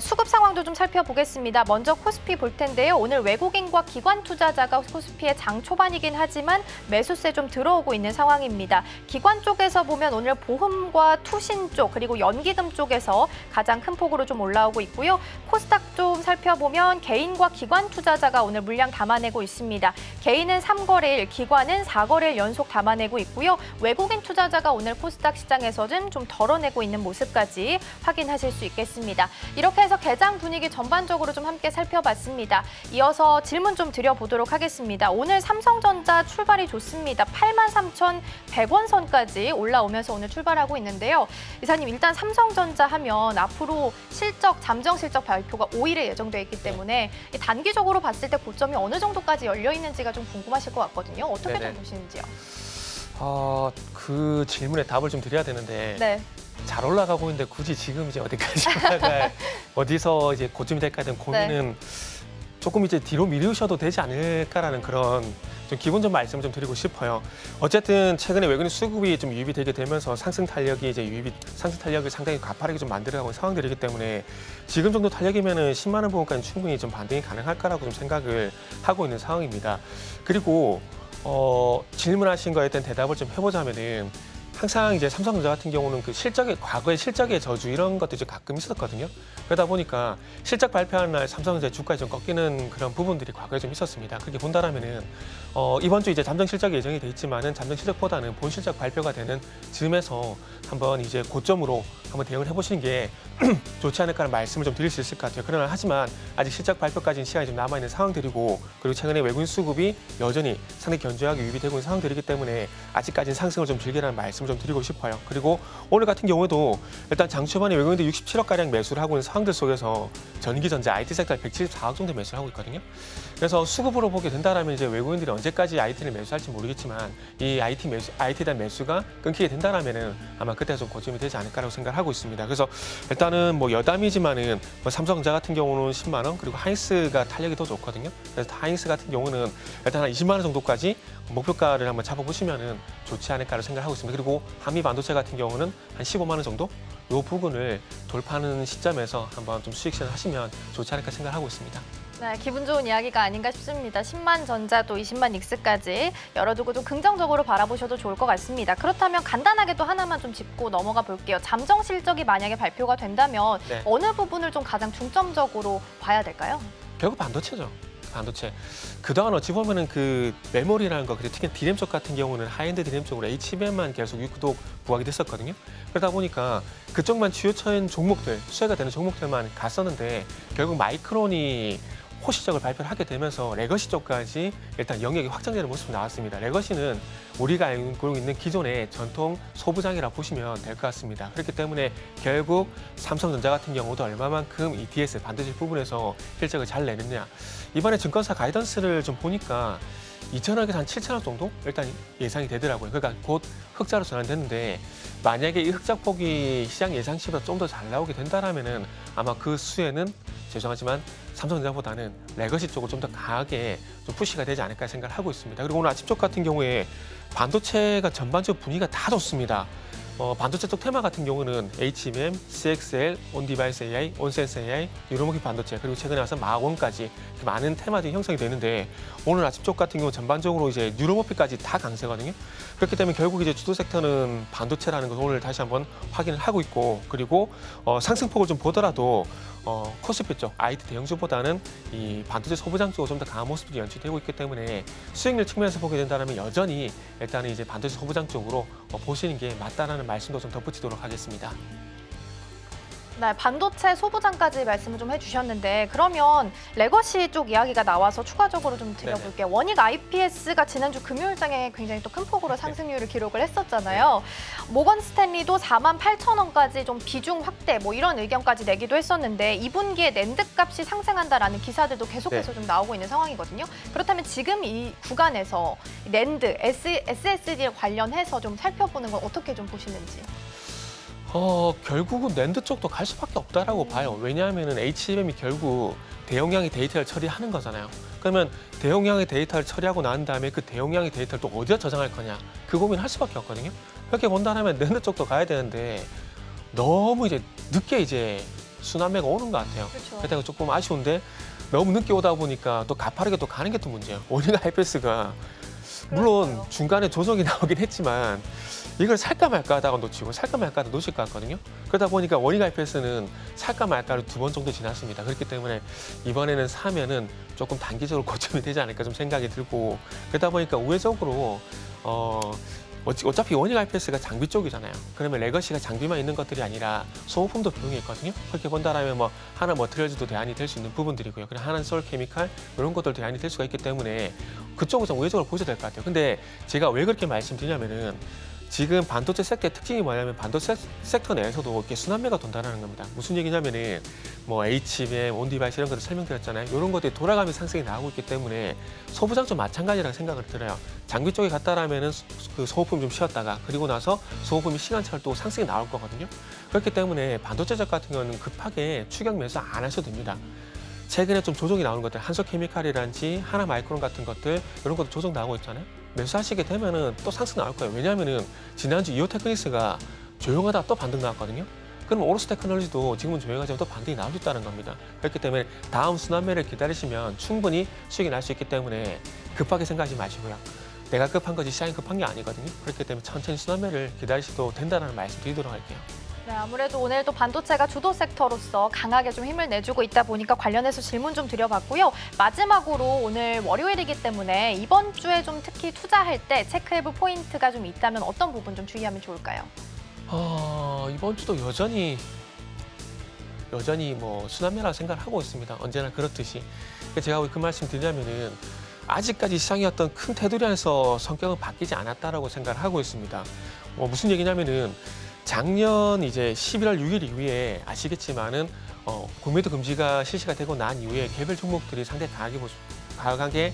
수급 상황도 좀 살펴보겠습니다. 먼저 코스피 볼 텐데요. 오늘 외국인과 기관 투자자가 코스피의 장 초반이긴 하지만 매수세 좀 들어오고 있는 상황입니다. 기관 쪽에서 보면 오늘 보험과 투신 쪽 그리고 연기금 쪽에서 가장 큰 폭으로 좀 올라오고 있고요. 코스닥 좀 살펴보면 개인과 기관 투자자가 오늘 물량 담아내고 있습니다. 개인은 3거래일, 기관은 4거래일 연속 담아내고 있고요. 외국인 투자자가 오늘 코스닥 시장에서는 좀 덜어내고 있는 모습까지 확인하실 수 있겠습니다. 이렇게 해서 개장 분위기 전반적으로 좀 함께 살펴봤습니다. 이어서 질문 좀 드려보도록 하겠습니다. 오늘 삼성전자 출발이 좋습니다. 83,100원 선까지 올라오면서 오늘 출발하고 있는데요. 이사님, 일단 삼성전자 하면 앞으로 실적, 잠정 실적 발표가 5일에 예정돼 있기 때문에 단기적으로 봤을 때 고점이 어느 정도까지 열려 있는지가 좀 궁금하실 것 같거든요. 어떻게 좀 보시는지요? 그 질문에 답을 좀 드려야 되는데 네. 잘 올라가고 있는데 굳이 지금 이제 어디까지 올라갈 어디서 이제 고점이 될까 된 고민은 조금 이제 뒤로 미루셔도 되지 않을까라는 그런 좀 기본적인 말씀을 좀 드리고 싶어요. 어쨌든 최근에 외국인 수급이 좀 유입이 되게 되면서 상승 탄력이 상당히 가파르게 좀 만들어가고 있는 상황들이기 때문에 지금 정도 탄력이면은 10만 원 부분까지 충분히 좀 반등이 가능할까라고 좀 생각을 하고 있는 상황입니다. 그리고 질문하신 거에 대한 대답을 좀 해보자면은 항상 이제 삼성전자 같은 경우는 그 과거의 실적의 저주 이런 것들이 좀 가끔 있었거든요. 그러다 보니까 실적 발표하는 날 삼성전자 주가에 좀 꺾이는 그런 부분들이 과거에 좀 있었습니다. 그렇게 본다라면은 이번 주 이제 잠정 실적이 예정이 돼 있지만은 잠정 실적보다는 본 실적 발표가 되는 즈음에서 한번 이제 고점으로 한번 대응을 해보시는 게 좋지 않을까라는 말씀을 좀 드릴 수 있을 것 같아요. 그러나 하지만 아직 실적 발표까지는 시간이 좀 남아 있는 상황들이고 그리고 최근에 외국인 수급이 여전히 상당히 견조하게 유입이 되고 있는 상황들이기 때문에 아직까지는 상승을 좀 즐기라는 말씀 좀 드리고 싶어요. 그리고 오늘 같은 경우에도 일단 장 초반에 외국인들이 67억 가량 매수를 하고 있는 상황들 속에서 전기전자, IT 섹터에 174억 정도 매수를 하고 있거든요. 그래서 수급으로 보게 된다라면 이제 외국인들이 언제까지 IT를 매수할지 모르겠지만 이 IT에 대한 매수가 끊기게 된다라면은 아마 그때 좀 고점이 되지 않을까라고 생각을 하고 있습니다. 그래서 일단은 뭐 여담이지만은 삼성전자 같은 경우는 10만 원 그리고 하이닉스가 탄력이 더 좋거든요. 그래서 하이닉스 같은 경우는 일단 한 20만 원 정도까지 목표가를 한번 잡아보시면은 좋지 않을까라고 생각을 하고 있습니다. 그리고 한미 반도체 같은 경우는 한 15만 원 정도 이 부분을 돌파하는 시점에서 한번 좀 수익 실현 하시면 좋지 않을까 생각하고 있습니다. 네, 기분 좋은 이야기가 아닌가 싶습니다. 10만 전자도 20만 닉스까지 열어두고 좀 긍정적으로 바라보셔도 좋을 것 같습니다. 그렇다면 간단하게 또 하나만 좀 짚고 넘어가 볼게요. 잠정 실적이 만약에 발표가 된다면 어느 부분을 좀 가장 중점적으로 봐야 될까요? 결국 반도체죠. 반도체. 그동안 어찌 보면은 그 메모리라는 거, 특히 디램 쪽 같은 경우는 하이엔드 디램 쪽으로 HBM만 계속 유독 부각이 됐었거든요. 그러다 보니까 그쪽만 주요처인 종목들, 수혜가 되는 종목들만 갔었는데 결국 마이크론이 호시적을 발표를 하게 되면서 레거시 쪽까지 일단 영역이 확장되는 모습이 나왔습니다. 레거시는 우리가 알고 있는 기존의 전통 소부장이라 보시면 될 것 같습니다. 그렇기 때문에 결국 삼성전자 같은 경우도 얼마만큼 이 DS 반도체 부분에서 실적을 잘 내느냐. 이번에 증권사 가이던스를 좀 보니까 2천억에서 한 7천억 정도 일단 예상이 되더라고요. 그러니까 곧 흑자로 전환됐는데 만약에 이 흑자폭이 시장 예상치보다 좀 더 잘 나오게 된다라면은 아마 그 수혜는 죄송하지만 삼성전자보다는 레거시 쪽으로 좀 더 강하게 좀 푸시가 되지 않을까 생각을 하고 있습니다. 그리고 오늘 아침 쪽 같은 경우에 반도체가 전반적으로 분위기가 다 좋습니다. 반도체 쪽 테마 같은 경우는 HBM, CXL, 온디바이스 AI, 온센스 AI, 유로모기 반도체, 그리고 최근에 와서 마원까지 많은 테마들이 형성이 되는데 오늘 아침 쪽 같은 경우 전반적으로 이제 뉴로모피까지 다 강세거든요. 그렇기 때문에 결국 이제 주도 섹터는 반도체라는 것을 오늘 다시 한번 확인을 하고 있고, 그리고 상승폭을 좀 보더라도 코스피 쪽 IT 대형주보다는 이 반도체 소부장 쪽으로 좀 더 강한 모습들이 연출되고 있기 때문에 수익률 측면에서 보게 된다면 여전히 일단은 이제 반도체 소부장 쪽으로 보시는 게 맞다라는 말씀도 좀 덧붙이도록 하겠습니다. 네, 반도체 소부장까지 말씀을 좀 해주셨는데 그러면 레거시 쪽 이야기가 나와서 추가적으로 좀 드려볼게요. 원익 IPS가 지난주 금요일장에 굉장히 또 큰 폭으로 상승률을 기록을 했었잖아요. 모건 스탠리도 48,000원까지 좀 비중 확대 뭐 이런 의견까지 내기도 했었는데 2분기에 낸드 값이 상승한다라는 기사들도 계속해서 좀 나오고 있는 상황이거든요. 그렇다면 지금 이 구간에서 낸드, SSD 관련해서 좀 살펴보는 건 어떻게 좀 보시는지. 결국은 낸드 쪽도 갈 수밖에 없다라고 봐요. 왜냐하면 HBM이 결국 대용량의 데이터를 처리하는 거잖아요. 그러면 대용량의 데이터를 처리하고 난 다음에 그 대용량의 데이터를 또 어디다 저장할 거냐, 그 고민을 할 수밖에 없거든요. 그렇게 본다면 낸드 쪽도 가야 되는데 너무 이제 늦게 이제 순환매가 오는 것 같아요. 그렇죠. 그래서 조금 아쉬운데 너무 늦게 오다 보니까 또 가파르게 또 가는 게 또 문제예요. 원익 IPS가 물론 그렇죠. 중간에 조정이 나오긴 했지만 이걸 살까 말까 하다가 놓치고 살까 말까 하다가 놓칠 것 같거든요. 그러다 보니까 원익 IPS는 살까 말까를 2번 정도 지났습니다. 그렇기 때문에 이번에는 사면은 조금 단기적으로 고점이 되지 않을까 좀 생각이 들고, 그러다 보니까 우회적으로 어차피 원익 IPS가 장비 쪽이잖아요. 그러면 레거시가 장비만 있는 것들이 아니라 소모품도 비용이 있거든요. 그렇게 본다라면 뭐 하나 머티리얼즈도 대안이 될 수 있는 부분들이고요. 그리고 하나 솔 케미칼 이런 것들 대안이 될 수가 있기 때문에 그쪽을 좀 우회적으로 보셔야 될 것 같아요. 근데 제가 왜 그렇게 말씀드리냐면은 지금 반도체 섹터의 특징이 뭐냐면 반도체 섹터 내에서도 이렇게 순환매가 돈다라는 겁니다. 무슨 얘기냐면은 뭐 HBM, 온디바이스 이런 것들 설명드렸잖아요. 이런 것들이 돌아가면서 상승이 나오고 있기 때문에 소부장도 마찬가지라고 생각을 들어요. 장비 쪽에 갔다라면은 그 소모품 좀 쉬었다가 그리고 나서 소모품이 시간차를 또 상승이 나올 거거든요. 그렇기 때문에 반도체적 같은 경우는 급하게 추격 매수 안 하셔도 됩니다. 최근에 좀 조정이 나오는 것들, 한솔케미칼이라든지 하나마이크론 같은 것들 이런 것도 조정 나오고 있잖아요. 매수하시게 되면은 또 상승 나올 거예요. 왜냐하면은 지난주 이오테크닉스가 조용하다 또 반등 나왔거든요. 그럼 오로스 테크놀로지도 지금은 조용하지만 또 반등이 나올 수 있다는 겁니다. 그렇기 때문에 다음 순환매를 기다리시면 충분히 수익이 날 수 있기 때문에 급하게 생각하지 마시고요. 내가 급한 거지 시장이 급한 게 아니거든요. 그렇기 때문에 천천히 순환매를 기다리셔도 된다는 말씀 드리도록 할게요. 네, 아무래도 오늘도 반도체가 주도 섹터로서 강하게 좀 힘을 내주고 있다 보니까 관련해서 질문 좀 드려봤고요. 마지막으로 오늘 월요일이기 때문에 이번 주에 좀 특히 투자할 때 체크해볼 포인트가 좀 있다면 어떤 부분 좀 주의하면 좋을까요? 이번 주도 여전히 뭐 순환매라고 생각을 하고 있습니다. 언제나 그렇듯이. 제가 왜 그 말씀 드리냐면은 아직까지 시장의 어떤 큰 테두리 안에서 성격은 바뀌지 않았다라고 생각을 하고 있습니다. 무슨 얘기냐면은 작년 이제 11월 6일 이후에 아시겠지만은 공매도 금지가 실시가 되고 난 이후에 개별 종목들이 상당히 강하게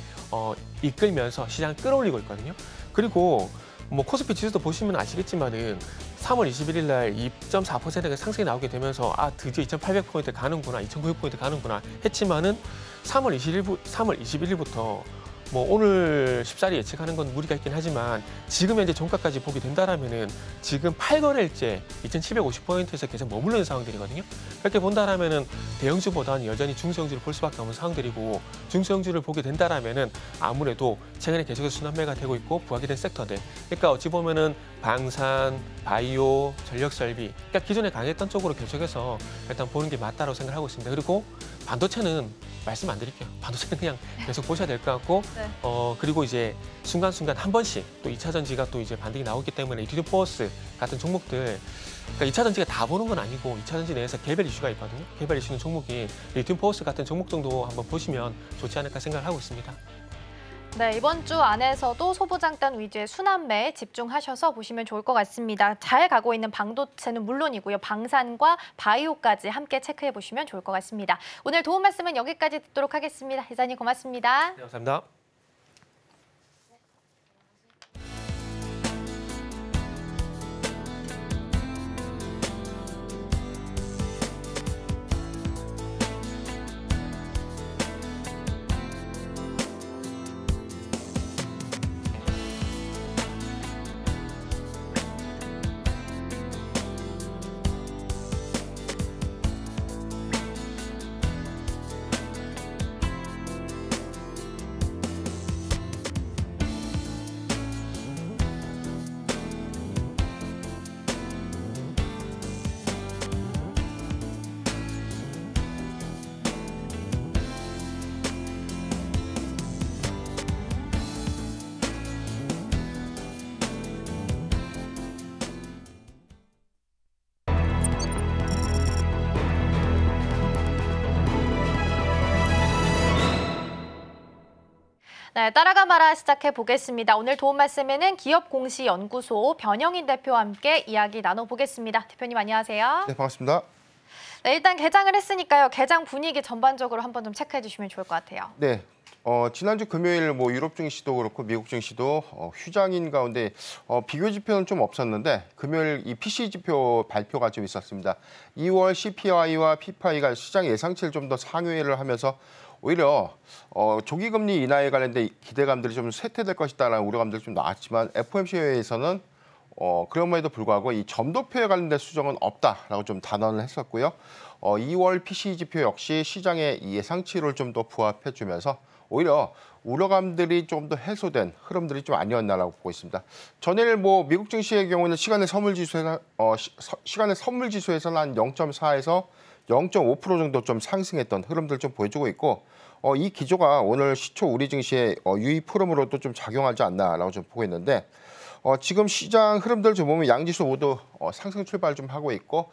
이끌면서 시장을 끌어올리고 있거든요. 그리고 뭐 코스피 지수도 보시면 아시겠지만은 3월 21일 날 2.4%가 상승이 나오게 되면서 드디어 2,800포인트 가는구나, 2,900포인트 가는구나 했지만은 3월 21일부터 뭐 오늘 14일 예측하는 건 무리가 있긴 하지만 지금 현재 종가까지 보게 된다라면은 지금 8거래일째 2,750포인트에서 계속 머물러 있는 상황들이거든요. 그렇게 본다라면은 대형주보다는 여전히 중소형주를 볼 수밖에 없는 상황들이고, 중소형주를 보게 된다라면은 아무래도 최근에 계속해서 순환매가 되고 있고 부각이 된 섹터들. 그러니까 어찌 보면은 방산, 바이오, 전력설비, 그러니까 기존에 강했던 쪽으로 계속해서 일단 보는 게 맞다고 생각하고 있습니다. 그리고 반도체는 말씀 안 드릴게요. 반도체는 그냥 계속 보셔야 될 것 같고, 네. 그리고 이제 순간순간 한 번씩 또 2차 전지가 또 이제 반등이 나오기 때문에 리튬 포어스 같은 종목들, 그러니까 2차 전지가 다 보는 건 아니고 2차 전지 내에서 개별 이슈가 있거든요. 개별 이슈는 종목이 리튬 포어스 같은 종목 정도 한번 보시면 좋지 않을까 생각을 하고 있습니다. 네, 이번 주 안에서도 소부장단 위주의 순환매에 집중하셔서 보시면 좋을 것 같습니다. 잘 가고 있는 반도체는 물론이고요. 방산과 바이오까지 함께 체크해 보시면 좋을 것 같습니다. 오늘 도움 말씀은 여기까지 듣도록 하겠습니다. 이사님 고맙습니다. 네, 감사합니다. 네, 따라가 말아 시작해 보겠습니다. 오늘 도움 말씀에는 기업공시연구소 변영인 대표와 함께 이야기 나눠보겠습니다. 대표님 안녕하세요. 네, 반갑습니다. 네, 일단 개장을 했으니까요. 개장 분위기 전반적으로 한번 좀 체크해 주시면 좋을 것 같아요. 네, 지난주 금요일 유럽 증시도 그렇고 미국 증시도 휴장인 가운데 비교 지표는 좀 없었는데 금요일 이 PC 지표 발표가 좀 있었습니다. 2월 CPI와 PPI가 시장 예상치를 좀 더 상회를 하면서 오히려 조기 금리 인하에 관련된 기대감들이 좀 쇠퇴될 것이다라는 우려감들이 좀 나왔지만 FOMC 회의에서는 그럼에도 불구하고 이 점도표에 관련된 수정은 없다라고 좀 단언을 했었고요. 2월 PCE 지표 역시 시장의 이 예상치를 좀 더 부합해주면서 오히려 우려감들이 좀 더 해소된 흐름들이 좀 아니었나라고 보고 있습니다. 전일 미국 증시의 경우는 시간의 선물 지수에서는 한 0.4에서 0.5% 정도 좀 상승했던 흐름들을 좀 보여주고 있고 이 기조가 오늘 시초 우리 증시의 유입 흐름으로도 좀 작용하지 않나라고 좀 보고 있는데 지금 시장 흐름들 좀 보면 양지수 모두 상승 출발 좀 하고 있고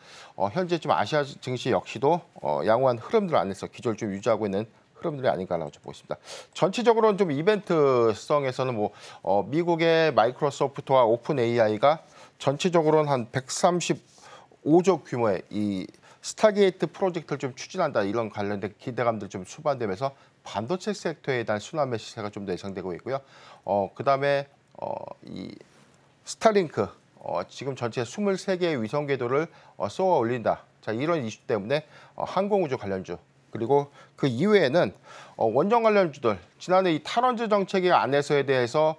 현재 좀 아시아 증시 역시도 양호한 흐름들 안에서 기조를 좀 유지하고 있는 흐름들이 아닌가라고 좀 보고 있습니다. 전체적으로는 좀 이벤트성에서는 미국의 마이크로소프트와 오픈 AI가 전체적으로는 한 135조 규모의 이 스타게이트 프로젝트를 좀 추진한다 이런 관련된 기대감들 좀 수반되면서 반도체 섹터에 대한 순환매 시세가 좀 더 예상되고 있고요. 그다음에 이 스타링크 지금 전체 23개의 위성 궤도를 쏘아 올린다. 자, 이런 이슈 때문에 항공우주 관련주 그리고 그 이외에는 원전 관련주들 지난해 이 탈원전 정책의 안에서에 대해서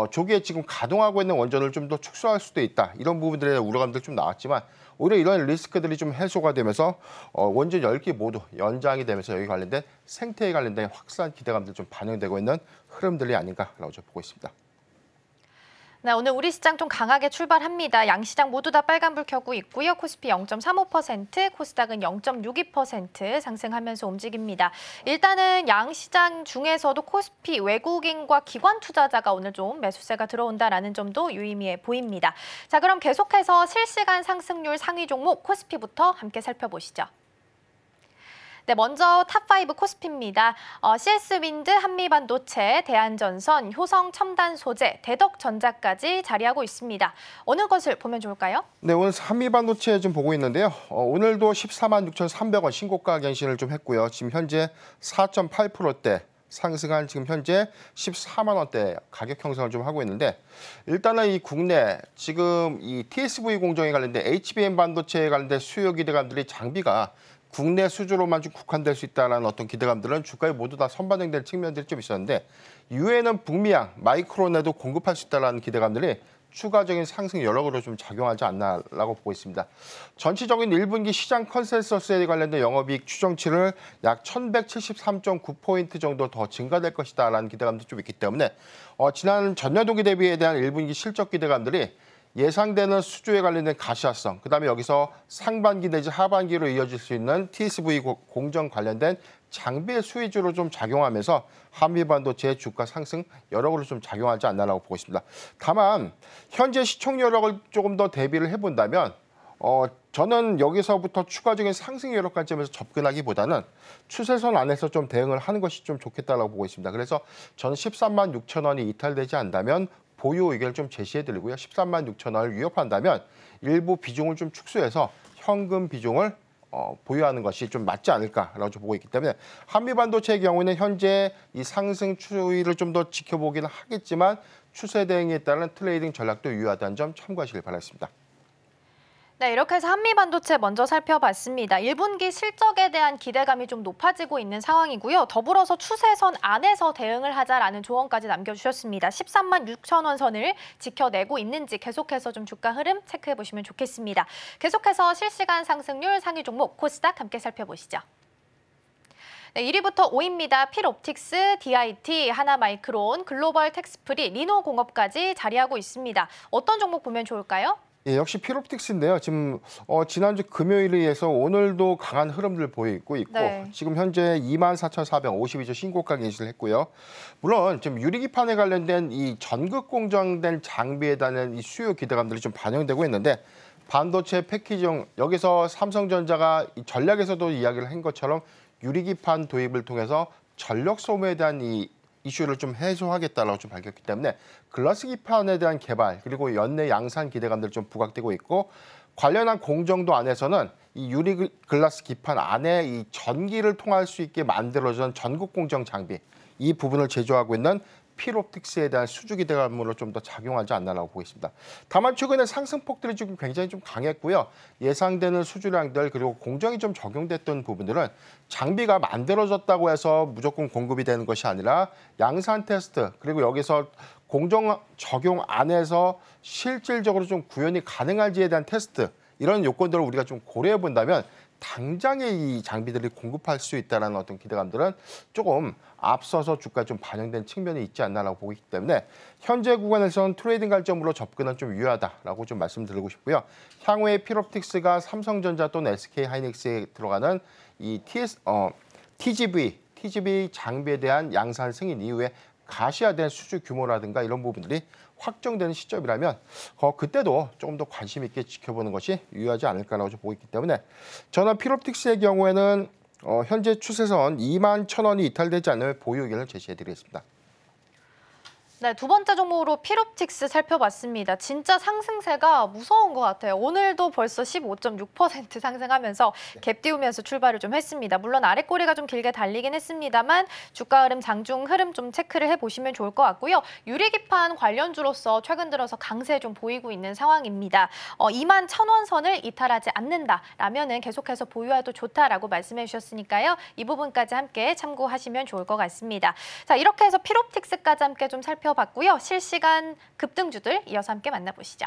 조기에 지금 가동하고 있는 원전을 좀 더 축소할 수도 있다. 이런 부분들에 대한 우려감들 좀 나왔지만 오히려 이런 리스크들이 좀 해소가 되면서 원전 10개 모두 연장이 되면서 여기 관련된 생태에 관련된 확산 기대감들 좀 반영되고 있는 흐름들이 아닌가라고 좀 보고 있습니다. 네, 오늘 우리 시장 좀 강하게 출발합니다. 양시장 모두 다 빨간불 켜고 있고요. 코스피 0.35%, 코스닥은 0.62% 상승하면서 움직입니다. 일단은 양시장 중에서도 코스피 외국인과 기관 투자자가 오늘 좀 매수세가 들어온다라는 점도 유의미해 보입니다. 자, 그럼 계속해서 실시간 상승률 상위 종목 코스피부터 함께 살펴보시죠. 네, 먼저 탑5 코스피입니다. CS윈드, 한미반도체, 대한전선, 효성첨단소재, 대덕전자까지 자리하고 있습니다. 어느 것을 보면 좋을까요? 네, 오늘 한미반도체 좀 보고 있는데요. 오늘도 14만 6,300원 신고가 갱신을 좀 했고요. 지금 현재 4.8%대 상승한 지금 현재 14만 원대 가격 형성을 좀 하고 있는데 일단은 이 국내 지금 이 TSV 공정에 관련된 HBM 반도체에 관련된 수요 기대감들이 장비가 국내 수주로만 좀 국한될 수 있다는 어떤 기대감들은 주가에 모두 다 선반영될 측면들이 좀 있었는데 이후에는 북미양 마이크론에도 공급할 수 있다는 기대감들이 추가적인 상승 여력으로 좀 작용하지 않나라고 보고 있습니다. 전체적인 1분기 시장 컨센서스에 관련된 영업이익 추정치를 약 1,173.9포인트 정도 더 증가될 것이다라는 기대감도 좀 있기 때문에 지난 전년도기 대비에 대한 1분기 실적 기대감들이 예상되는 수주에 관련된 가시화성, 그다음에 여기서 상반기 내지 하반기로 이어질 수 있는 TSV 공정 관련된 장비의 수위주로 좀 작용하면서 한미반도체 주가 상승 여력으로 좀 작용하지 않나라고 보고 있습니다. 다만 현재 시총 여력을 조금 더 대비를 해본다면 저는 여기서부터 추가적인 상승 여력 관점에서 접근하기보다는 추세선 안에서 좀 대응을 하는 것이 좀 좋겠다라고 보고 있습니다. 그래서 저는 13만 6천 원이 이탈되지 않다면 보유 의견을 좀 제시해드리고요. 13만 6천 원을 위협한다면 일부 비중을 좀 축소해서 현금 비중을 보유하는 것이 좀 맞지 않을까라고 좀 보고 있기 때문에 한미반도체의 경우에는 현재 이 상승 추이를 좀 더 지켜보기는 하겠지만 추세 대응에 따른 트레이딩 전략도 유효하다는 점 참고하시길 바라겠습니다. 네, 이렇게 해서 한미반도체 먼저 살펴봤습니다. 1분기 실적에 대한 기대감이 좀 높아지고 있는 상황이고요. 더불어서 추세선 안에서 대응을 하자라는 조언까지 남겨주셨습니다. 13만 6천 원 선을 지켜내고 있는지 계속해서 좀 주가 흐름 체크해보시면 좋겠습니다. 계속해서 실시간 상승률 상위 종목 코스닥 함께 살펴보시죠. 네, 1위부터 5위입니다. 필옵틱스, DIT, 하나마이크론, 글로벌 텍스프리, 리노공업까지 자리하고 있습니다. 어떤 종목 보면 좋을까요? 예, 역시 필옵틱스인데요. 지금 지난주 금요일에 의해서 오늘도 강한 흐름들 보이고 있고 네. 지금 현재 24,452주 신고가 개시를 했고요. 물론 지금 유리기판에 관련된 이 전극 공정된 장비에 대한 이 수요 기대감들이 좀 반영되고 있는데 반도체 패키징 여기서 삼성전자가 이 전략에서도 이야기를 한 것처럼 유리기판 도입을 통해서 전력 소모에 대한 이 이슈를 좀 해소하겠다라고 좀 밝혔기 때문에 글라스 기판에 대한 개발 그리고 연내 양산 기대감들 좀 부각되고 있고 관련한 공정도 안에서는 이 유리 글라스 기판 안에 이 전기를 통할 수 있게 만들어진 전극 공정 장비 이 부분을 제조하고 있는 필옵틱스에 대한 수주 기대감으로 좀 더 작용하지 않나라고 보고 있습니다. 다만 최근에 상승폭들이 지금 굉장히 좀 강했고요. 예상되는 수주량들 그리고 공정이 좀 적용됐던 부분들은 장비가 만들어졌다고 해서 무조건 공급이 되는 것이 아니라 양산 테스트 그리고 여기서 공정 적용 안에서 실질적으로 좀 구현이 가능한지에 대한 테스트 이런 요건들을 우리가 좀 고려해 본다면 당장에 이 장비들이 공급할 수 있다는 어떤 기대감들은 조금 앞서서 주가에 좀 반영된 측면이 있지 않나라고 보기 때문에 현재 구간에서는 트레이딩 관점으로 접근은 좀 유효하다라고 좀 말씀드리고 싶고요. 향후에 필옵틱스가 삼성전자 또는 SK하이닉스에 들어가는 이 TGV 장비에 대한 양산 승인 이후에 가시화된 수주 규모라든가 이런 부분들이 확정되는 시점이라면 그때도 조금 더 관심 있게 지켜보는 것이 유효하지 않을까라고 보고 있기 때문에 저는 필옵틱스의 경우에는 현재 추세선 2만 1천 원이 이탈되지 않으면 보유 의견을 제시해드리겠습니다. 네, 두 번째 종목으로 필옵틱스 살펴봤습니다. 진짜 상승세가 무서운 것 같아요. 오늘도 벌써 15.6% 상승하면서 갭 띄우면서 출발을 좀 했습니다. 물론 아랫꼬리가 좀 길게 달리긴 했습니다만 주가 흐름, 장중 흐름 좀 체크를 해보시면 좋을 것 같고요. 유리기판 관련주로서 최근 들어서 강세 좀 보이고 있는 상황입니다. 2만 1천 원 선을 이탈하지 않는다라면은 계속해서 보유해도 좋다라고 말씀해 주셨으니까요. 이 부분까지 함께 참고하시면 좋을 것 같습니다. 자, 이렇게 해서 필옵틱스까지 함께 좀 살펴봤고요. 실시간 급등주들 이어서 함께 만나보시죠.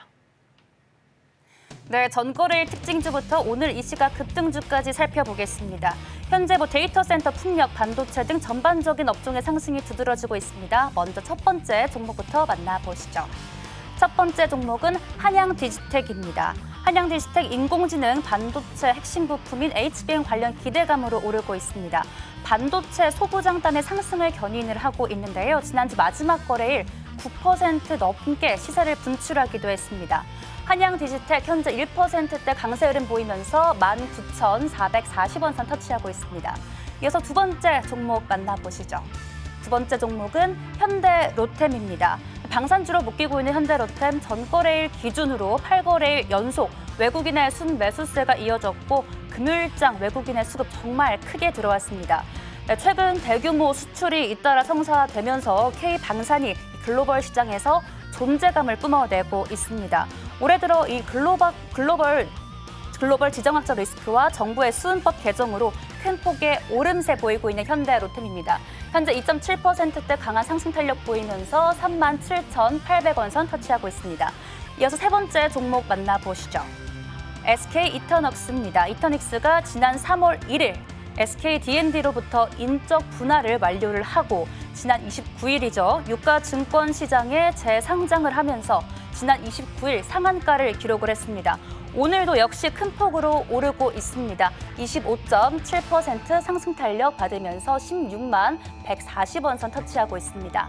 네, 전거래일 특징주부터 오늘 이 시각 급등주까지 살펴보겠습니다. 현재 데이터 센터, 풍력, 반도체 등 전반적인 업종의 상승이 두드러지고 있습니다. 먼저 첫 번째 종목부터 만나보시죠. 첫 번째 종목은 한양디지텍입니다. 한양디지텍 인공지능 반도체 핵심 부품인 HBM 관련 기대감으로 오르고 있습니다. 반도체 소부장단의 상승을 견인을 하고 있는데요. 지난주 마지막 거래일 9% 넘게 시세를 분출하기도 했습니다. 한양디지텍 현재 1%대 강세 흐름 보이면서 19,440원 선 터치하고 있습니다. 이어서 두 번째 종목 만나보시죠. 두 번째 종목은 현대로템입니다. 방산주로 묶이고 있는 현대로템 전거래일 기준으로 8거래일 연속 외국인의 순매수세가 이어졌고 금요일장 외국인의 수급 정말 크게 들어왔습니다. 최근 대규모 수출이 잇따라 성사되면서 K방산이 글로벌 시장에서 존재감을 뿜어내고 있습니다. 올해 들어 이 글로벌 지정학적 리스크와 정부의 수은법 개정으로 큰 폭의 오름세 보이고 있는 현대로템입니다. 현재 2.7%대 강한 상승 탄력 보이면서 37,800원 선 터치하고 있습니다. 이어서 세 번째 종목 만나보시죠. SK 이터넉스입니다. 이터닉스가 지난 3월 1일 SK D&D로부터 인적 분할을 완료를 하고 지난 29일이죠. 유가 증권 시장에 재상장을 하면서 지난 29일 상한가를 기록을 했습니다. 오늘도 역시 큰 폭으로 오르고 있습니다. 25.7% 상승 탄력 받으면서 16만 140원 선 터치하고 있습니다.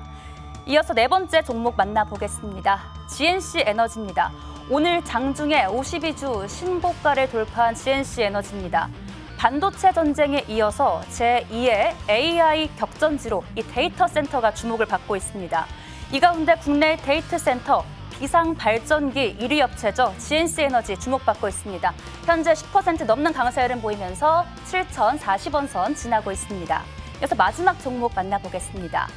이어서 네 번째 종목 만나보겠습니다. GNC 에너지입니다. 오늘 장중에 52주 신고가를 돌파한 GNC 에너지입니다. 반도체 전쟁에 이어서 제2의 AI 격전지로 이 데이터 센터가 주목을 받고 있습니다. 이 가운데 국내 데이터 센터 비상 발전기 1위 업체죠. GNC 에너지 주목받고 있습니다. 현재 10% 넘는 강세 흐름 보이면서 7,040원 선 지나고 있습니다. 이어서 마지막 종목 만나보겠습니다.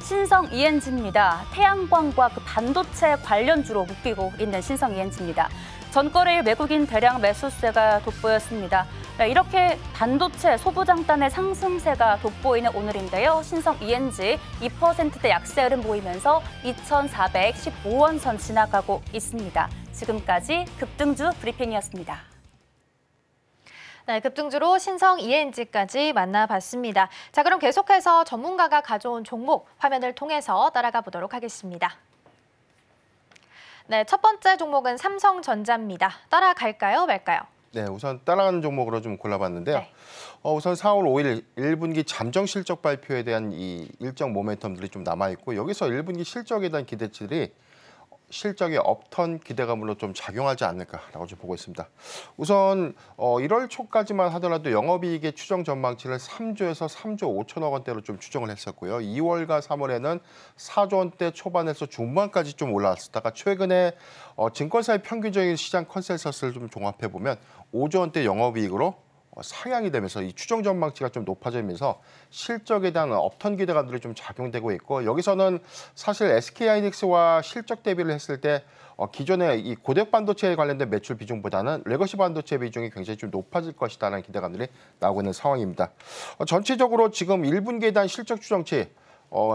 신성 ENG입니다. 태양광과 그 반도체 관련주로 묶이고 있는 신성 ENG입니다. 전거래일 외국인 대량 매수세가 돋보였습니다. 이렇게 반도체 소부장단의 상승세가 돋보이는 오늘인데요. 신성 ENG 2%대 약세 흐름 보이면서 2,415원 선 지나가고 있습니다. 지금까지 급등주 브리핑이었습니다. 네, 급등주로 신성 ENG까지 만나봤습니다. 자, 그럼 계속해서 전문가가 가져온 종목 화면을 통해서 따라가 보도록 하겠습니다. 네, 첫 번째 종목은 삼성전자입니다. 따라갈까요, 말까요? 네, 우선 따라가는 종목으로 좀 골라봤는데요. 네. 우선 4월 5일 1분기 잠정 실적 발표에 대한 이 일정 모멘텀들이 좀 남아있고 여기서 1분기 실적에 대한 기대치들이 실적에 업턴 기대감으로 좀 작용하지 않을까라고 좀 보고 있습니다. 우선 1월 초까지만 하더라도 영업이익의 추정 전망치를 3조에서 3조 5천억 원대로 좀 추정을 했었고요. 2월과 3월에는 4조 원대 초반에서 중반까지 좀 올라왔다가 최근에 증권사의 평균적인 시장 컨센서스를 좀 종합해 보면 5조 원대 영업이익으로 상향이 되면서 이 추정 전망치가 좀 높아지면서 실적에 대한 업턴 기대감들이 좀 작용되고 있고 여기서는 사실 SK하이닉스와 실적 대비를 했을 때 기존의 이 고대역 반도체에 관련된 매출 비중보다는 레거시 반도체 비중이 굉장히 좀 높아질 것이다라는 기대감들이 나오고 있는 상황입니다. 전체적으로 지금 1분기에 대한 실적 추정치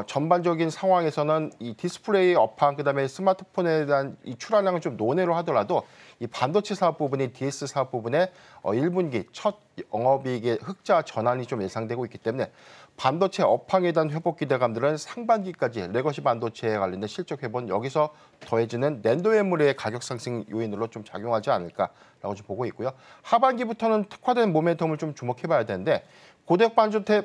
전반적인 상황에서는 이 디스플레이 업황 그다음에 스마트폰에 대한 이 출하량을 좀 논외로 하더라도 이 반도체 사업 부분이 DS 사업 부분에 1분기 첫 영업이익의 흑자 전환이 좀 예상되고 있기 때문에 반도체 업황에 대한 회복 기대감들은 상반기까지 레거시 반도체에 관련된 실적 회복은 여기서 더해지는 낸도 메모리의 가격 상승 요인으로 좀 작용하지 않을까라고 좀 보고 있고요. 하반기부터는 특화된 모멘텀을 좀 주목해봐야 되는데 고대역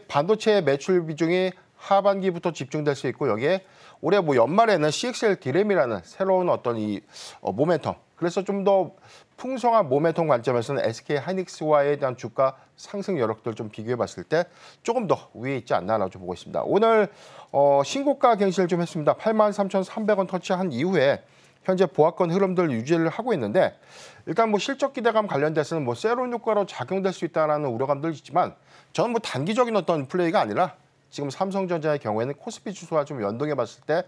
반도체의 매출 비중이 하반기부터 집중될 수 있고 여기에 올해 연말에는 CXL 디램이라는 새로운 어떤 이 모멘텀 그래서 좀 더 풍성한 모멘텀 관점에서는 SK하이닉스와에 대한 주가 상승 여력들 좀 비교해 봤을 때 조금 더 위에 있지 않나라고 좀 보고 있습니다. 오늘 신고가 갱신을 좀 했습니다. 83,300원 터치한 이후에 현재 보합권 흐름들 유지를 하고 있는데 일단 실적 기대감 관련돼서는 세론 효과로 작용될 수 있다는 우려감들 있지만 저는 단기적인 어떤 플레이가 아니라 지금 삼성전자의 경우에는 코스피 지수와 좀 연동해 봤을 때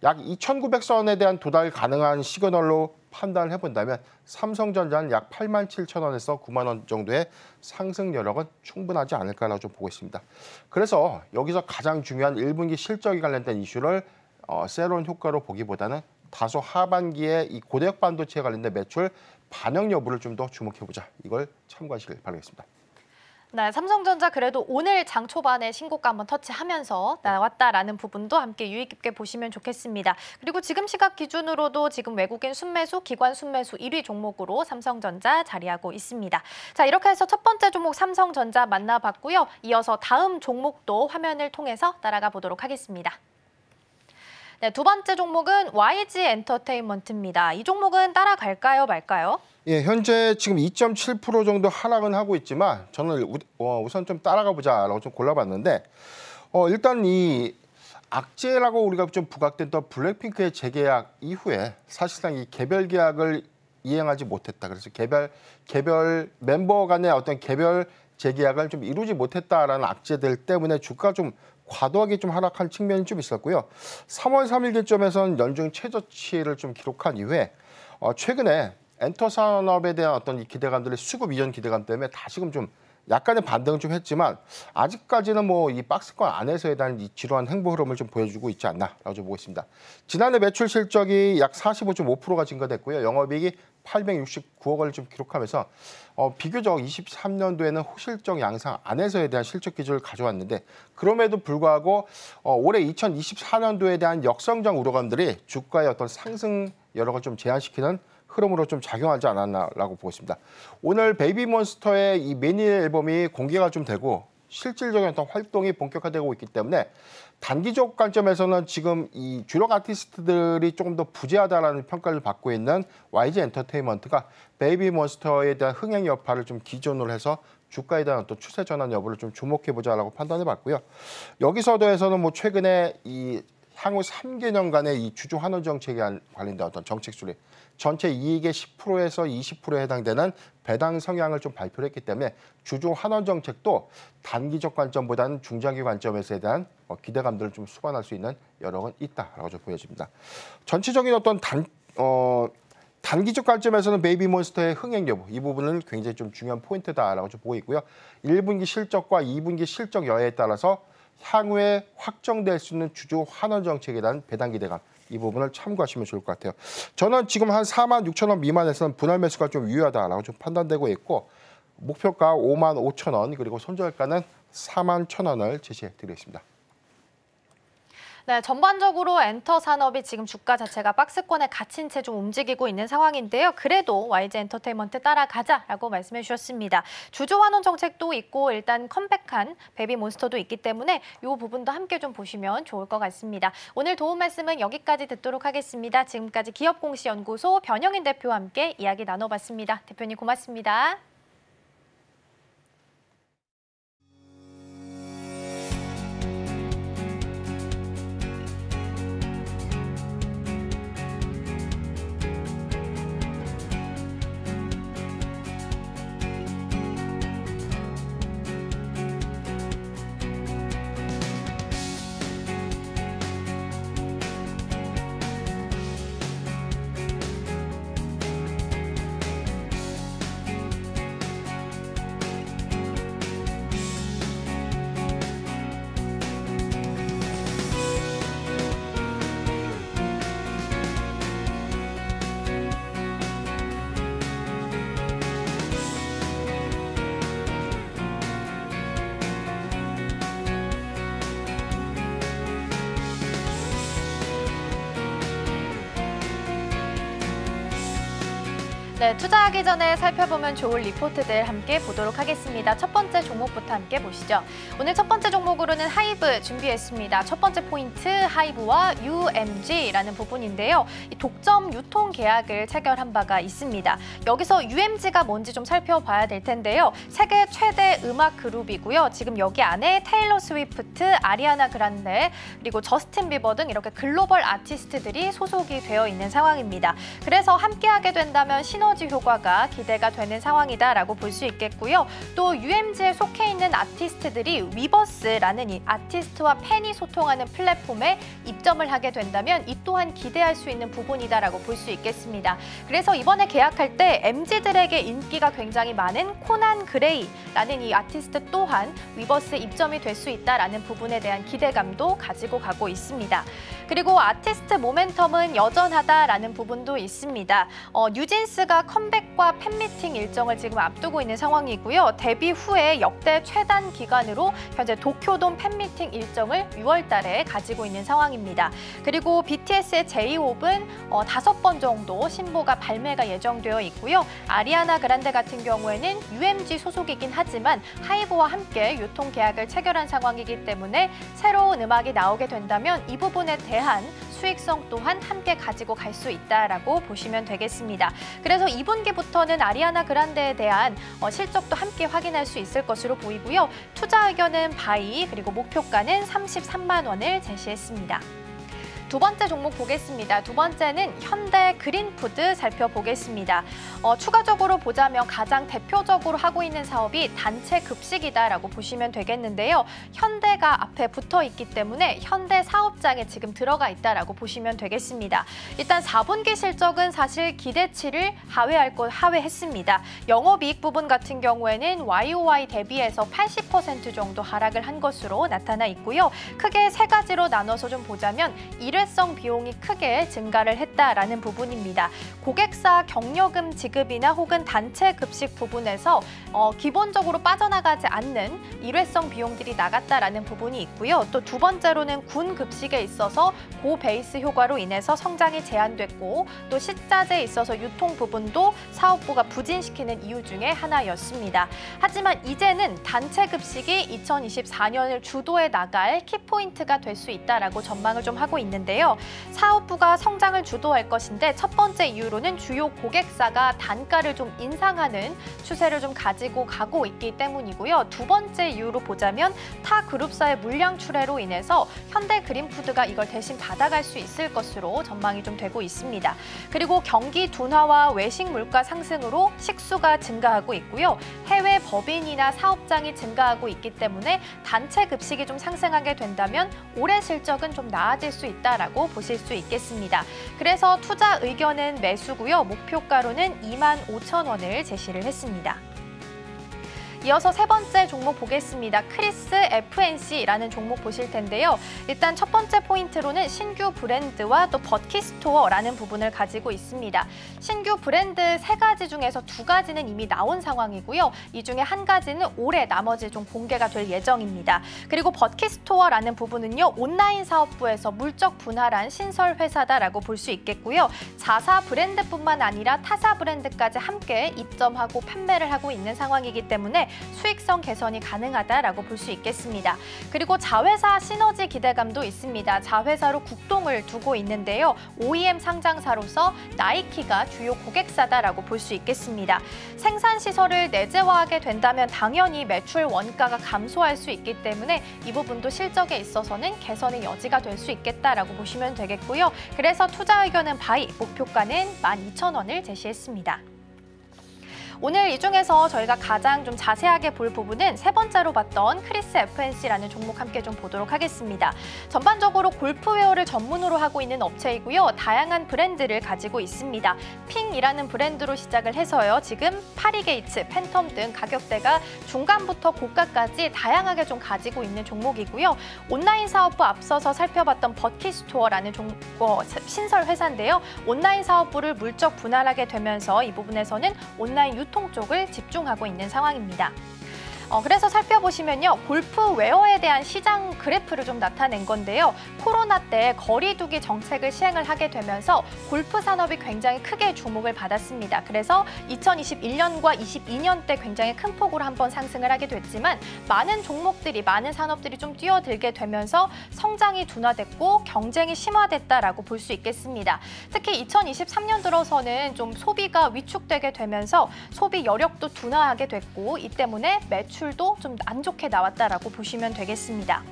약 2,900선에 대한 도달 가능한 시그널로 판단을 해본다면 삼성전자는 약 87,000원에서 9만 원 정도의 상승 여력은 충분하지 않을까라고 좀 보고 있습니다. 그래서 여기서 가장 중요한 1분기 실적에 관련된 이슈를 세론 효과로 보기보다는 다소 하반기에 이 고대역 반도체에 관련된 매출 반영 여부를 좀 더 주목해보자. 이걸 참고하시길 바라겠습니다. 네, 삼성전자 그래도 오늘 장 초반에 신고가 한번 터치하면서 나왔다라는 부분도 함께 유의 깊게 보시면 좋겠습니다. 그리고 지금 시각 기준으로도 지금 외국인 순매수, 기관 순매수 1위 종목으로 삼성전자 자리하고 있습니다. 자, 이렇게 해서 첫 번째 종목 삼성전자 만나봤고요. 이어서 다음 종목도 화면을 통해서 따라가 보도록 하겠습니다. 네, 두 번째 종목은 YG 엔터테인먼트입니다. 이 종목은 따라갈까요, 말까요? 예, 현재 지금 2.7% 정도 하락은 하고 있지만 저는 우선 좀 따라가 보자라고 좀 골라봤는데 일단 이 악재라고 우리가 좀 부각됐던 블랙핑크의 재계약 이후에 사실상 이 개별 계약을 이행하지 못했다. 그래서 개별 멤버 간의 어떤 개별 재계약을 좀 이루지 못했다라는 악재들 때문에 주가가 좀 과도하게 좀 하락한 측면이 좀 있었고요. 3월 3일 기점에서는 연중 최저치를 좀 기록한 이후에 최근에 엔터 산업에 대한 어떤 이 기대감들의 수급 이전 기대감 때문에 다시금 좀 약간의 반등을 좀 했지만 아직까지는 이 박스권 안에서에 대한 이 지루한 행보 흐름을 좀 보여주고 있지 않나라고 좀 보고 있습니다. 지난해 매출 실적이 약 45.5%가 증가됐고요. 영업이익이 869억 원을 좀 기록하면서 비교적 23년도에는 호실적 양상 안에서에 대한 실적 기조를 가져왔는데 그럼에도 불구하고 올해 2024년도에 대한 역성장 우려감들이 주가의 어떤 상승 여력을 좀 제한시키는 흐름으로 좀 작용하지 않았나라고 보고 있습니다. 오늘 베이비몬스터의 이 매니 앨범이 공개가 좀 되고 실질적인 어떤 활동이 본격화되고 있기 때문에 단기적 관점에서는 지금 이 주력 아티스트들이 조금 더 부재하다라는 평가를 받고 있는 YG 엔터테인먼트가 베이비몬스터에 대한 흥행 여파를 좀 기준으로 해서 주가에 대한 어떤 추세 전환 여부를 좀 주목해보자라고 판단해봤고요. 여기서 더해서는 뭐 최근에 이 향후 3개년간의 이 주주 환원 정책에 관련된 어떤 정책 수립, 전체 이익의 10%에서 20%에 해당되는 배당 성향을 좀 발표를 했기 때문에 주주 환원 정책도 단기적 관점보다는 중장기 관점에서에 대한 기대감들을 좀 수반할 수 있는 여력은 있다라고 좀 보여집니다. 전체적인 어떤 단기적 관점에서는 베이비몬스터의 흥행 여부 이 부분은 굉장히 좀 중요한 포인트다라고 좀 보고 있고요. 1분기 실적과 2분기 실적 여하에 따라서 향후에 확정될 수 있는 주주 환원 정책에 대한 배당 기대감 이 부분을 참고하시면 좋을 것 같아요. 저는 지금 한 4만 6천 원 미만에서는 분할 매수가 좀 유효하다라고 좀 판단되고 있고 목표가 5만 5천 원 그리고 손절가는 4만 1천 원을 제시해 드리겠습니다. 네, 전반적으로 엔터 산업이 지금 주가 자체가 박스권에 갇힌 채 좀 움직이고 있는 상황인데요. 그래도 YG 엔터테인먼트 따라가자라고 말씀해 주셨습니다. 주주 환원 정책도 있고 일단 컴백한 베이비몬스터도 있기 때문에 이 부분도 함께 좀 보시면 좋을 것 같습니다. 오늘 도움 말씀은 여기까지 듣도록 하겠습니다. 지금까지 기업공시연구소 변영인 대표와 함께 이야기 나눠봤습니다. 대표님 고맙습니다. 네, 투자하기 전에 살펴보면 좋을 리포트들 함께 보도록 하겠습니다. 첫 번째 종목부터 함께 보시죠. 오늘 첫 번째 종목으로는 하이브 준비했습니다. 첫 번째 포인트 하이브와 UMG라는 부분인데요. 이 독점 유통 계약을 체결한 바가 있습니다. 여기서 UMG가 뭔지 좀 살펴봐야 될 텐데요. 세계 최대 음악 그룹이고요. 지금 여기 안에 테일러 스위프트, 아리아나 그란데, 그리고 저스틴 비버 등 이렇게 글로벌 아티스트들이 소속이 되어 있는 상황입니다. 그래서 함께하게 된다면 시너지 효과가 기대가 되는 상황이다라고 볼 수 있겠고요. 또 UMG에 속해 있는 아티스트들이 위버스라는 이 아티스트와 팬이 소통하는 플랫폼에 입점을 하게 된다면 이 또한 기대할 수 있는 부분이다라고 볼 수 있겠습니다. 그래서 이번에 계약할 때 MZ들에게 인기가 굉장히 많은 코난 그레이라는 이 아티스트 또한 위버스에 입점이 될 수 있다라는 부분에 대한 기대감도 가지고 가고 있습니다. 그리고 아티스트 모멘텀은 여전하다라는 부분도 있습니다. 뉴진스가 컴백과 팬미팅 일정을 지금 앞두고 있는 상황이고요. 데뷔 후에 역대 최단 기간으로 현재 도쿄돔 팬미팅 일정을 6월 달에 가지고 있는 상황입니다. 그리고 BTS의 제이홉은 5번 정도 신보가 발매가 예정되어 있고요. 아리아나 그란데 같은 경우에는 UMG 소속이긴 하지만 하이브와 함께 유통 계약을 체결한 상황이기 때문에 새로운 음악이 나오게 된다면 이 부분에 대한 수익성 또한 함께 가지고 갈 수 있다라고 보시면 되겠습니다. 그래서 2분기부터는 아리아나 그란데에 대한 실적도 함께 확인할 수 있을 것으로 보이고요. 투자 의견은 바이, 그리고 목표가는 33만 원을 제시했습니다. 두 번째 종목 보겠습니다. 두 번째는 현대 그린푸드 살펴보겠습니다. 추가적으로 보자면 가장 대표적으로 하고 있는 사업이 단체 급식이다라고 보시면 되겠는데요. 현대가 앞에 붙어 있기 때문에 현대 사업장에 지금 들어가 있다라고 보시면 되겠습니다. 일단 4분기 실적은 사실 기대치를 하회했습니다. 영업이익 부분 같은 경우에는 YOY 대비해서 80% 정도 하락을 한 것으로 나타나 있고요. 크게 세 가지로 나눠서 좀 보자면 1회 일회성 비용이 크게 증가를 했다라는 부분입니다. 고객사 격려금 지급이나 혹은 단체 급식 부분에서 기본적으로 빠져나가지 않는 일회성 비용들이 나갔다라는 부분이 있고요. 또 두 번째로는 군 급식에 있어서 고베이스 효과로 인해서 성장이 제한됐고 또 식자재에 있어서 유통 부분도 사업부가 부진시키는 이유 중에 하나였습니다. 하지만 이제는 단체 급식이 2024년을 주도해 나갈 키포인트가 될 수 있다라고 전망을 좀 하고 있는데요. 사업부가 성장을 주도할 것인데 첫 번째 이유로는 주요 고객사가 단가를 좀 인상하는 추세를 좀 가지고 가고 있기 때문이고요. 두 번째 이유로 보자면 타 그룹사의 물량 출하로 인해서 현대그린푸드가 이걸 대신 받아갈 수 있을 것으로 전망이 좀 되고 있습니다. 그리고 경기 둔화와 외식 물가 상승으로 식수가 증가하고 있고요. 해외 법인이나 사업장이 증가하고 있기 때문에 단체 급식이 좀 상승하게 된다면 올해 실적은 좀 나아질 수 있다라고 보실 수 있겠습니다. 그래서 투자 의견은 매수고요. 목표가로는 25,000원을 제시를 했습니다. 이어서 세 번째 종목 보겠습니다. 크리스 FNC라는 종목 보실 텐데요. 일단 첫 번째 포인트로는 신규 브랜드와 또 버킷스토어라는 부분을 가지고 있습니다. 신규 브랜드 세 가지 중에서 두 가지는 이미 나온 상황이고요. 이 중에 한 가지는 올해 나머지 좀 공개가 될 예정입니다. 그리고 버킷스토어라는 부분은요. 온라인 사업부에서 물적 분할한 신설 회사다라고 볼 수 있겠고요. 자사 브랜드뿐만 아니라 타사 브랜드까지 함께 입점하고 판매를 하고 있는 상황이기 때문에 수익성 개선이 가능하다라고 볼 수 있겠습니다. 그리고 자회사 시너지 기대감도 있습니다. 자회사로 국동을 두고 있는데요. OEM 상장사로서 나이키가 주요 고객사다라고 볼 수 있겠습니다. 생산 시설을 내재화하게 된다면 당연히 매출 원가가 감소할 수 있기 때문에 이 부분도 실적에 있어서는 개선의 여지가 될 수 있겠다라고 보시면 되겠고요. 그래서 투자 의견은 바이, 목표가는 12,000원을 제시했습니다. 오늘 이 중에서 저희가 가장 좀 자세하게 볼 부분은 세 번째로 봤던 크리스 FNC라는 종목 함께 좀 보도록 하겠습니다. 전반적으로 골프웨어를 전문으로 하고 있는 업체이고요. 다양한 브랜드를 가지고 있습니다. 핑이라는 브랜드로 시작을 해서요. 지금 파리게이츠, 팬텀 등 가격대가 중간부터 고가까지 다양하게 좀 가지고 있는 종목이고요. 온라인 사업부 앞서서 살펴봤던 버킷스토어라는 신설 회사인데요. 온라인 사업부를 물적 분할하게 되면서 이 부분에서는 온라인 유통 쪽을 집중하고 있는 상황입니다. 그래서 살펴보시면요. 골프웨어에 대한 시장 그래프를 좀 나타낸 건데요. 코로나 때 거리두기 정책을 시행을 하게 되면서 골프 산업이 굉장히 크게 주목을 받았습니다. 그래서 2021년과 22년 때 굉장히 큰 폭으로 한번 상승을 하게 됐지만 많은 종목들이, 많은 산업들이 좀 뛰어들게 되면서 성장이 둔화됐고 경쟁이 심화됐다라고 볼 수 있겠습니다. 특히 2023년 들어서는 좀 소비가 위축되게 되면서 소비 여력도 둔화하게 됐고 이 때문에 매출도 좀 안 좋게 나왔다라고 보시면 되겠습니다.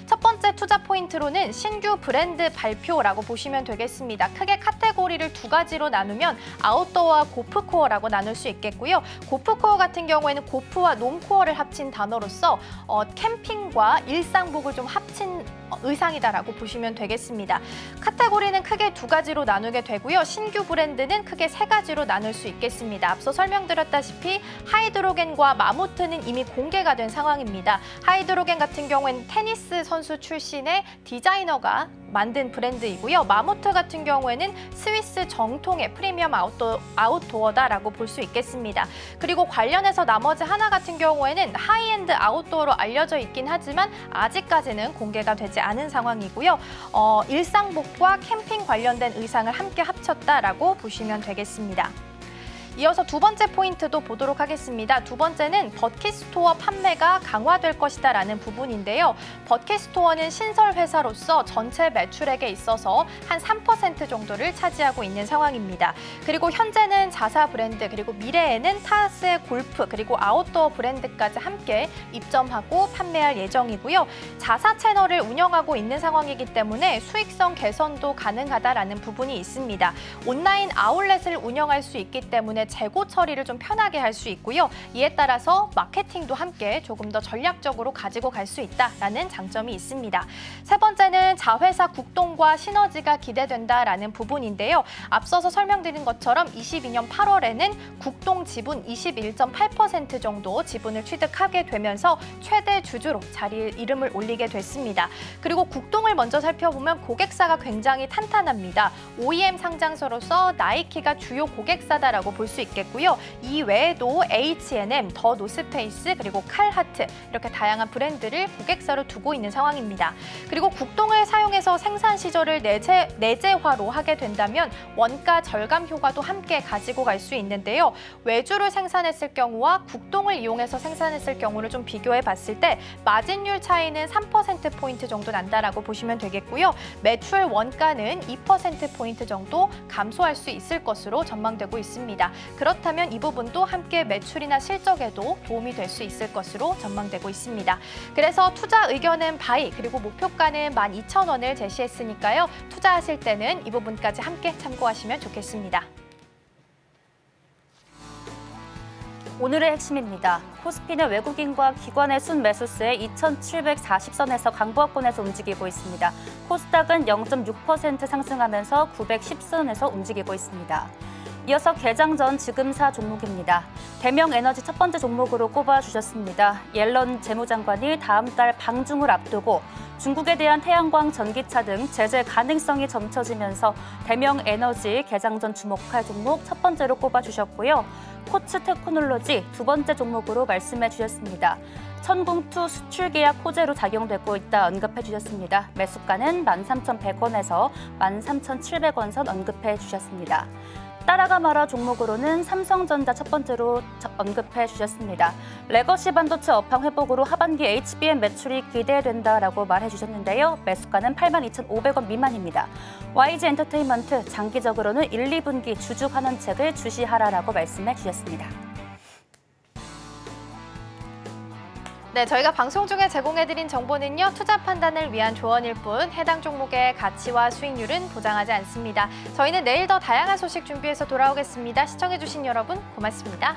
첫 번째 투자 포인트로는 신규 브랜드 발표라고 보시면 되겠습니다. 크게 카테고리를 두 가지로 나누면 아웃도어와 고프코어라고 나눌 수 있겠고요. 고프코어 같은 경우에는 고프와 놈코어를 합친 단어로서 캠핑과 일상복을 좀 합친 의상이다라고 보시면 되겠습니다. 카테고리는 크게 두 가지로 나누게 되고요. 신규 브랜드는 크게 세 가지로 나눌 수 있겠습니다. 앞서 설명드렸다시피 하이드로겐과 마모트는 이미 공개가 된 상황입니다. 하이드로겐 같은 경우에는 테니스 선수 출신의 디자이너가 만든 브랜드이고요. 마모트 같은 경우에는 스위스 정통의 프리미엄 아웃도어다라고 볼 수 있겠습니다. 그리고 관련해서 나머지 하나 같은 경우에는 하이엔드 아웃도어로 알려져 있긴 하지만 아직까지는 공개가 되지 않은 상황이고요. 일상복과 캠핑 관련된 의상을 함께 합쳤다라고 보시면 되겠습니다. 이어서 두 번째 포인트도 보도록 하겠습니다. 두 번째는 버킷스토어 판매가 강화될 것이다라는 부분인데요. 버킷스토어는 신설 회사로서 전체 매출액에 있어서 한 3% 정도를 차지하고 있는 상황입니다. 그리고 현재는 자사 브랜드, 그리고 미래에는 타스의 골프, 그리고 아웃도어 브랜드까지 함께 입점하고 판매할 예정이고요. 자사 채널을 운영하고 있는 상황이기 때문에 수익성 개선도 가능하다라는 부분이 있습니다. 온라인 아울렛을 운영할 수 있기 때문에 주식의 재고 처리를 좀 편하게 할 수 있고요. 이에 따라서 마케팅도 함께 조금 더 전략적으로 가지고 갈 수 있다라는 장점이 있습니다. 세 번째는 자회사 국동과 시너지가 기대된다라는 부분인데요. 앞서서 설명드린 것처럼 22년 8월에는 국동 지분 21.8% 정도 지분을 취득하게 되면서 최대 주주로 이름을 올리게 됐습니다. 그리고 국동을 먼저 살펴보면 고객사가 굉장히 탄탄합니다. OEM 상장사로서 나이키가 주요 고객사다라고 볼 수 있겠고요. 이 외에도 H&M, 더 노스페이스, 그리고 칼하트 이렇게 다양한 브랜드를 고객사로 두고 있는 상황입니다. 그리고 국동을 사용해서 생산 시절을 내재화로 하게 된다면 원가 절감 효과도 함께 가지고 갈 수 있는데요. 외주를 생산했을 경우와 국동을 이용해서 생산했을 경우를 좀 비교해 봤을 때 마진율 차이는 3%포인트 정도 난다라고 보시면 되겠고요. 매출 원가는 2%포인트 정도 감소할 수 있을 것으로 전망되고 있습니다. 그렇다면 이 부분도 함께 매출이나 실적에도 도움이 될 수 있을 것으로 전망되고 있습니다. 그래서 투자 의견은 바이, 그리고 목표가는 12,000원을 제시했으니까요. 투자하실 때는 이 부분까지 함께 참고하시면 좋겠습니다. 오늘의 핵심입니다. 코스피는 외국인과 기관의 순매수세에 2,740선에서 강보합권에서 움직이고 있습니다. 코스닥은 0.6% 상승하면서 910선에서 움직이고 있습니다. 이어서 개장 전 지금사 종목입니다. 대명에너지 첫 번째 종목으로 꼽아주셨습니다. 옐런 재무장관이 다음 달 방중을 앞두고 중국에 대한 태양광, 전기차 등 제재 가능성이 점쳐지면서 대명에너지 개장 전 주목할 종목 첫 번째로 꼽아주셨고요. 코츠 테크놀로지 두 번째 종목으로 말씀해 주셨습니다. 천공투 수출 계약 호재로 작용되고 있다 언급해 주셨습니다. 매수가는 13,100원에서 13,700원 선 언급해 주셨습니다. 따라가 말아 종목으로는 삼성전자 첫 번째로 언급해 주셨습니다. 레거시 반도체 업황 회복으로 하반기 HBM 매출이 기대된다라고 말해 주셨는데요. 매수가는 82,500원 미만입니다. YG 엔터테인먼트 장기적으로는 1, 2분기 주주 환원책을 주시하라라고 말씀해 주셨습니다. 네, 저희가 방송 중에 제공해드린 정보는요. 투자 판단을 위한 조언일 뿐 해당 종목의 가치와 수익률은 보장하지 않습니다. 저희는 내일 더 다양한 소식 준비해서 돌아오겠습니다. 시청해주신 여러분 고맙습니다.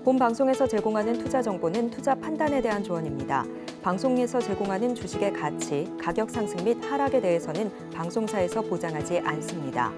본 방송에서 제공하는 투자 정보는 투자 판단에 대한 조언입니다. 방송에서 제공하는 주식의 가치, 가격 상승 및 하락에 대해서는 방송사에서 보장하지 않습니다.